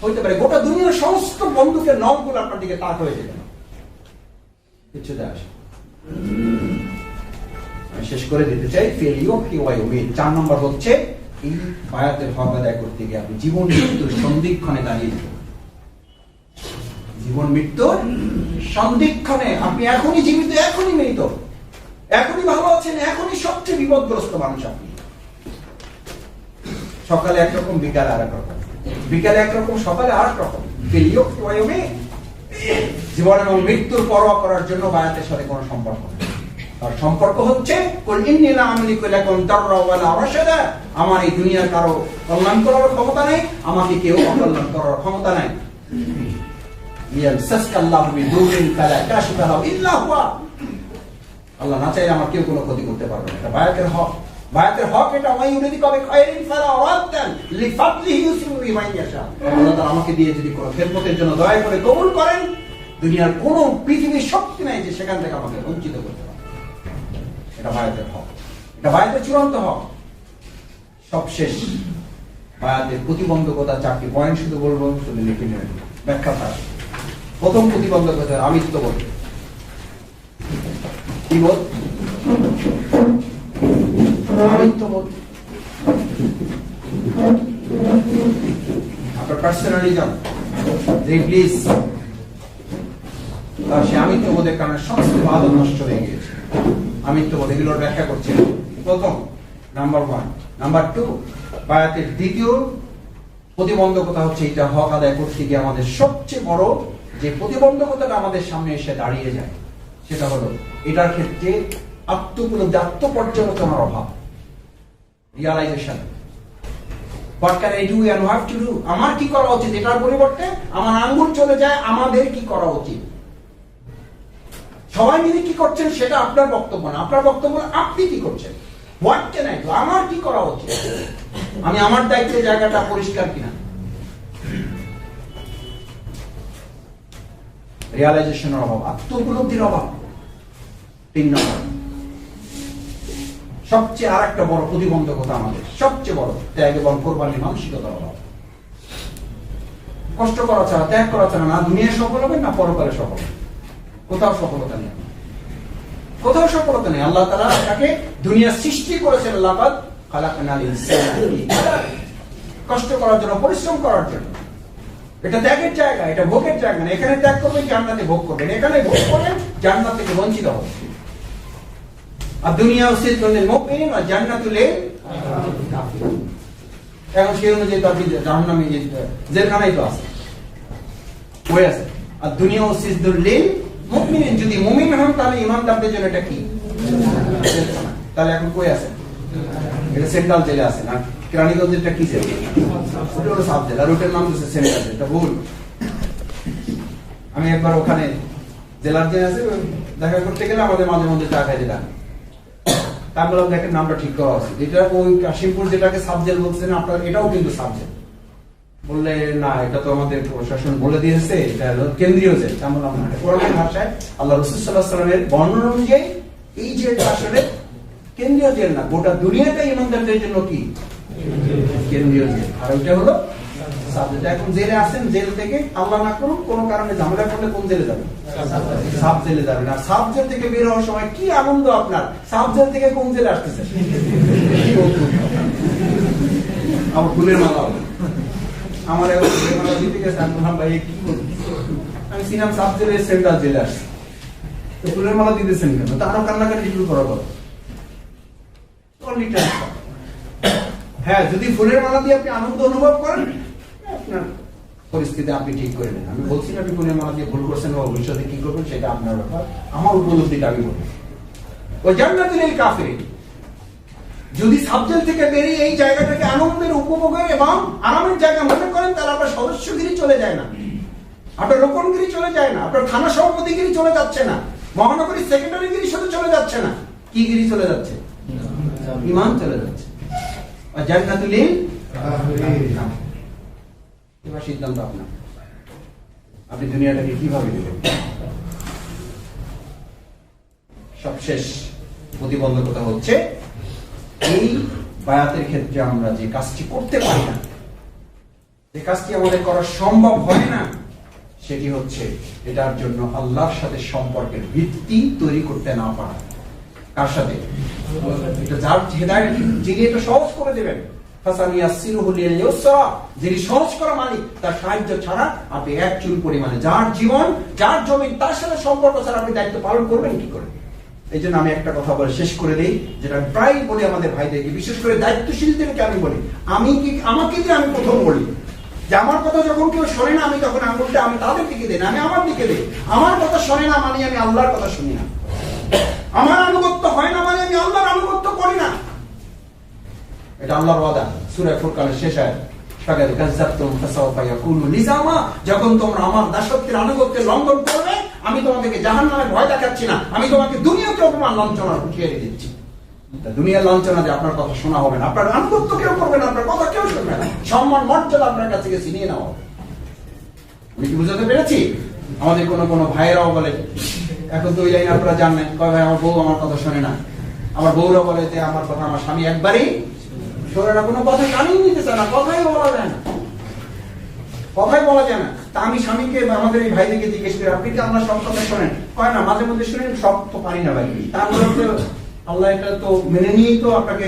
হইতে পারে। গোটা দুনিয়ার সমস্ত বন্ধুকের নখগুলো আপনার দিকে তাক হয়ে যেতে কিছু যায় আসে। শেষ করে দিতে চাই, চার নম্বর হচ্ছে এই বায়াতের হক আদায় করতে গিয়ে আপনি জীবন মৃত্যুর সন্ধিক্ষণে দাঁড়িয়ে দিতে, জীবন মৃত্যুর সন্ধিক্ষণে আপনি এখনই জীবিত, এখনই মৃত, এখনই ভালো আছেন, এখনই সবচেয়ে বিপদগ্রস্ত মানুষ আপনি। সকালে একরকম, বিকালে আর এক রকম, বিকালে একরকম, সকালে আর এক রকম। জীবন এবং মৃত্যুর পরোয়া করার জন্য বায়াতের সাথে কোনো সম্পর্ক নেই। তার সম্পর্ক হচ্ছে কুল ইন্নী লা আমলিকু লাকুম দাররা ওয়ালা রাশাদা, আমার এই দুনিয়ার কারো কল্যাণ করার ক্ষমতা নাই, আমাকে কেউ অকল্যাণ করার ক্ষমতা নাই। ইয়ামসাসকাল্লাহু বিদুরিন ফালা কাশিফা লাহু ইল্লা হুয়া, আল্লাহ না চাইলে আমার কেউ কোনো ক্ষতি করতে পারবে না। এটা বায়াতের হক, বায়াতের হক এটা। ওয়াই ইউরিদি কবে খায়রিন ফালা রাদ্দান লিফাদলিহি ইউসিবু বিমান ইয়াশা, আল্লাহ তাআলা আমাকে দিয়ে যদি কোনো খেদমতের জন্য দয়া করে কবুল করেন, দুনিয়ার কোনো পৃথিবীর শক্তি নাই যে সেখান থেকে আমাকে বঞ্চিত করতে পারে। এটা বায়াতের হক, এটা বায়াতের চূড়ান্ত হক। সবশেষ বায়াতের প্রতিবন্ধকতা 4টি পয়েন্ট শুধু বলবো, শুধু লিখে নেবেন, ব্যাখ্যা থাকে। প্রথম প্রতিবন্ধকতা আমিত্ববোধ। কি বোধ? আমিত্ববোধ। আপনার পার্সোনালিজম, প্লিজ, তার সে আমিত্ববোধের কারণে সমস্ত বাদল নষ্ট হয়ে গিয়েছে। আমিত্ববোধ এগুলোর ব্যাখ্যা করছে প্রথম, নাম্বার 1। নাম্বার 2, বায়াতের দ্বিতীয় প্রতিবন্ধকতা হচ্ছে এটা হক আদায় করতে গিয়ে আমাদের সবচেয়ে বড় যে প্রতিবন্ধকতাটা আমাদের সামনে এসে দাঁড়িয়ে যায়, সেটা হলো এটার ক্ষেত্রে আত্মপূর্ণ পর্যালোচনার অভাব, realisation. What can I do and what to do, আমার কি করা উচিত, এটার পরিবর্তে আমার আঙ্গুল চলে যায় আমাদের কি করা উচিত। সবাই মিলে কি করছেন সেটা আপনার বক্তব্য না, আপনার বক্তব্য আপনি কি করছেন। হোয়াট ক্যান আই ডু, আমার কি করা উচিত, আমি আমার দায়িত্বের জায়গাটা পরিষ্কার কিনা। রিয়ালাইজেশনের অভাব, আত্মোপলব্ধির অভাব। 3 নম্বর, সবচেয়ে আর একটা বড় প্রতিবন্ধকতা আমাদের, সবচেয়ে বড়, ত্যাগ এবং কোরবানির মানসিকতার অভাব। কষ্ট করা ছাড়া, ত্যাগ করা ছাড়া না দুনিয়ায় সফল হবে না পরকালে সফল হবে। কোথাও সফলতা নেই, কোথাও সফলতা নেই। আল্লাহ তাআলা তাকে দুনিয়া সৃষ্টি করেছেন লাকাদ খালাকনাল ইনসানা ফি কাবাদ, কষ্ট করার জন্য, পরিশ্রম করার জন্য। এটা ত্যাগের জায়গা, এটা ভোগের জায়গা না। এখানে ত্যাগ করবেন, জান্নাতে ভোগ করবেন, এখানে ভোগ করবেন, জান্নাত থেকে বঞ্চিত হবেন। আর দুনিয়া উসিতুল লিল মুমিনিন ওয়া জান্নাতুল লিল কাফিরিন। এখন সেই অনুযায়ী তো আপনি জাহান্নামে জেলখানায় তো আছে, হয়ে আছে। আর দুনিয়া উসিতুল লিল মুমিনিন, যদি মুমিন হন তাহলে ঈমানদারদের জন্য এটা কি জেলখানা। তাহলে এখন কই আছে? এটা সেন্ট্রাল জেলে আছে না, কেরানীগঞ্জেরটা কি জেল? ওটা হলো সাব জেল, আর ওটার নাম হচ্ছে সেন্ট্রাল জেল। এটা ভুল। আমি একবার ওখানে জেলার যে আছে দেখা করতে গেলে আমাদের মাঝে মধ্যে চা খাই দিলাম, তা বললাম দেখেন নামটা ঠিক করা আছে, যেটা ওই কাশিমপুর যেটাকে সাব জেল বলছেন আপনার, এটাও কিন্তু সাব জেল। বললে না, এটা তো আমাদের প্রশাসন বলে দিয়েছে এটা হলো কেন্দ্রীয় জেল। তা বললাম না, কোরআনের ভাষায় আল্লাহ রাসূল সাল্লাল্লাহু আলাইহি ওয়াসাল্লামের বর্ণনা অনুযায়ী এই জেলটা আসলে কেন্দ্রীয় জেল না, গোটা দুনিয়াটা ইমানদারদের জন্য কি কেন্দ্রীয় জেল। আর ওইটা হলো সাব জেল। এখন জেলে আছেন, জেল থেকে আল্লাহ না করুক কোনো কারণে ঝামেলা করলে কোন জেলে যাবেন? সাব জেলে যাবেন। আর সাব জেল থেকে বের হওয়ার সময় কি আনন্দ আপনার, সাব জেল থেকে কোন জেলে আসতেছে। আমার ফুলের মালা হবে, আমার এখন ফুলের মালা দিতে গেছে, আমি বললাম ভাই কি করবো, আমি সিনাম সাব জেলে সেন্ট্রাল জেলে আসছি, তো ফুলের মালা দিতেছেন কেন? তো আরো কান্নাকাটি শুরু করার কথা। হ্যাঁ, যদি ফুলের মালা দিয়ে আপনি আনন্দ অনুভব করেন, আপনার পরিস্থিতি আপনি ঠিক করে নেন। আমি বলছি না আপনি ফুলের মালা দিয়ে ভুল করছেন বা ভবিষ্যতে কি করবেন সেটা আপনার ব্যাপার, আমার উপলব্ধিটা আমি বলবো। ওই জান্নাতুল লিল কাফিরিন, যদি সাবজেল থেকে বেরিয়ে এই জায়গাটাকে আনন্দের, উপভোগের এবং আরামের জায়গা মনে করেন, তাহলে আপনার সদস্যগিরি চলে যায় না, আপনার রোকনগিরি চলে যায় না, আপনার থানা সভাপতিগিরি চলে যাচ্ছে না, মহানগরী সেক্রেটারিগিরি সাথে চলে যাচ্ছে না, কি গিরি চলে যাচ্ছে? ঈমান চলে যাচ্ছে। আর জান্নাতুল লিল কাফিরিন। এবার সিদ্ধান্ত আপনার, আপনি দুনিয়াটাকে কিভাবে নেবেন। সবশেষ প্রতিবন্ধকতা হচ্ছে এই বায়াতের ক্ষেত্রে আমরা যে কাজটি করতে পারি না, যে কাজটি আমাদের করা সম্ভব হয় না, সেটি হচ্ছে এটার জন্য আল্লাহর সাথে সম্পর্কের ভিত্তি তৈরি করতে না পারা। কার সাথে? এটা যার হেদায়েত, যিনি এটা সহজ করে দেবেন, ফাসানিয়াসসিরুহু লিল ইউসরা, যিনি সহজ করা মালিক, তার সাহায্য ছাড়া আপনি এক চুল পরিমাণে, যার জীবন, যার জমি, তার সাথে সম্পর্ক ছাড়া আপনি দায়িত্ব পালন করবেন কি করে? এই জন্য আমি একটা কথা বলে শেষ করে দিই, যেটা প্রায় বলি আমাদের ভাইদেরকে, বিশেষ করে দায়িত্বশীলদেরকে আমি বলি, আমাকে দিয়ে আমি প্রথম বলি যে আমার কথা যখন কেউ শোনে না, আমি তখন আঙুলটা আমি তাদের দিকে দিই না, আমি আমার দিকে দিই। আমার কথা শোনে না মানে আমি আল্লাহর কথা শুনি না। আমার আনুগত্য হয় না মানে আমি আল্লাহর আনুগত্য করি না। এটা আল্লাহর ওয়াদা, সূরা ফুরকানের শেষ আয়াত। ফাকাদ কাযাবতুম ফাসাওফা ইয়াকুনু লিজামা, যখন তোমরা আমার দাসত্বের আনুগত্যের লঙ্ঘন করবে, আমি তোমাদেরকে জাহান্নামের ভয় দেখাচ্ছি না, আমি তোমাকে দুনিয়াতে অপমান লাঞ্ছনা উঠিয়ে দিচ্ছি। দুনিয়ার লাঞ্ছনা যে আপনার কথা শোনা হবে না, আপনার আনুগত্য কেউ করবে না, আপনার কথা কেউ শুনবে না, সম্মান মর্যাদা আপনার কাছ থেকে ছিনিয়ে নেওয়া হবে। আমি কি বুঝাতে পেরেছি? আমাদের কোন ভাইয়েরাও বলে, এখন তো ওই লাইন আপনারা জানেন, কয় ভাই আমার বউ আমার কথা শোনে না। আমার বউরা বলে যে আমার কথা আমার স্বামী একবারই শোনে না, কোনো কথা কানেই নিতে চায় না, কথাই বলা যায় না, কথাই বলা যায় না। তা আমি স্বামীকে আমাদের এই ভাইদেরকে জিজ্ঞেস করি, আপনি কি আমার সব কথা শোনেন? কয় না, মাঝে মধ্যে শুনেন, সব তো পারি না ভাই। তারপরে আল্লাহ এটা তো মেনে নিয়েই তো আপনাকে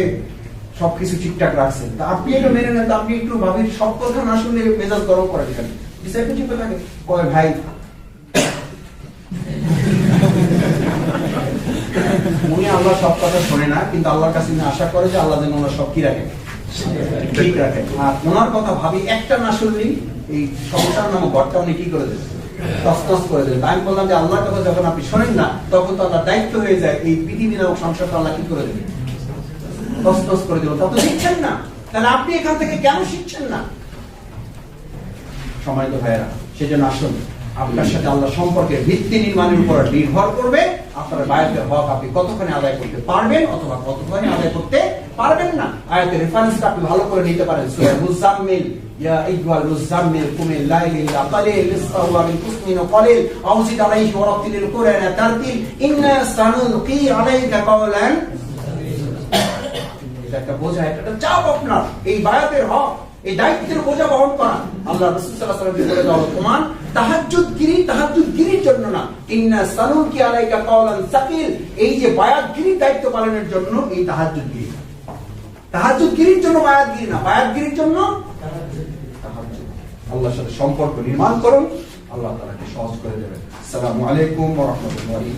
সবকিছু ঠিকঠাক রাখছেন, তা আপনি এটা মেনে নেন, আপনি একটু ভাবির সব কথা না শুনলে মেজাজ গরম করে দিলেন, বিষয় একটু চিন্তা থাকে। কয় ভাই উনি আল্লাহ সব কথা শোনে না, কিন্তু আল্লাহর কাছে আশা করে যে আল্লাহ যেন ওনার সব কি রাখে, ঠিক রাখে। আর ওনার কথা ভাবি একটা না শুনলেই এই সংসার নামক ঘরটা উনি কি করে দেবেন, তছনছ করে দেবেন। আমি বললাম যে আল্লাহর কথা যখন আপনি শোনেন না, তখন তো আল্লাহ দায়িত্ব হয়ে যায় এই পৃথিবী নামক সংসারটা আল্লাহ কি করে দেবেন, তছনছ করে দেবেন। তা তো শিখছেন না, তাহলে আপনি এখান থেকে কেন শিখছেন না? সম্মানিত ভাইয়েরা, সেজন্য আসুন, আপনার সাথে আল্লাহ সম্পর্কের ভিত্তি নির্মাণের উপর নির্ভর করবে আপনার বায়াতের হক আপনি কতখানি আদায় করতে পারবেন অথবা কতখানি আদায় করতে পারবেন না। আয়াতের রেফারেন্সটা আপনি ভালো করে নিতে পারেন, সূরা মুজাম্মিল, ইয়া আইয়ুহাল মুজাম্মিল কুমিল লাইলি ইল্লা কালিল নিসফাহু ওয়া ইনকুস মিনহু কালিল আও জিদ আলাইহি ওয়া রাত্তিলিল কুরআনা তারতিল ইন্না সানুলকি আলাইকা কাওলান। এটা একটা বোঝা, একটা চাপ আপনার, এই বায়াতের হক, এই দায়িত্বের বোঝা বহন করা। আল্লাহ রাসূল সাল্লাল্লাহু আলাইহি ওয়াসাল্লাম বলে দাও তোমার তাহাজ্জুদগিরির জন্য না, ইন্না সানুলকি আলাইকা কাওলান সাকিল, এই যে বায়াতগিরির দায়িত্ব পালনের জন্য এই তাহাজ্জুদগিরি, তাহাজ্জুদগিরির জন্য বায়াতগিরি না, বায়াতগিরির জন্য তাহাজ্জুদ। আল্লাহর সাথে সম্পর্ক নির্মাণ করুন, আল্লাহ তাআলাকে সহজ করে দেবেন। আসসালামু আলাইকুম ওয়া রাহমাতুল্লাহি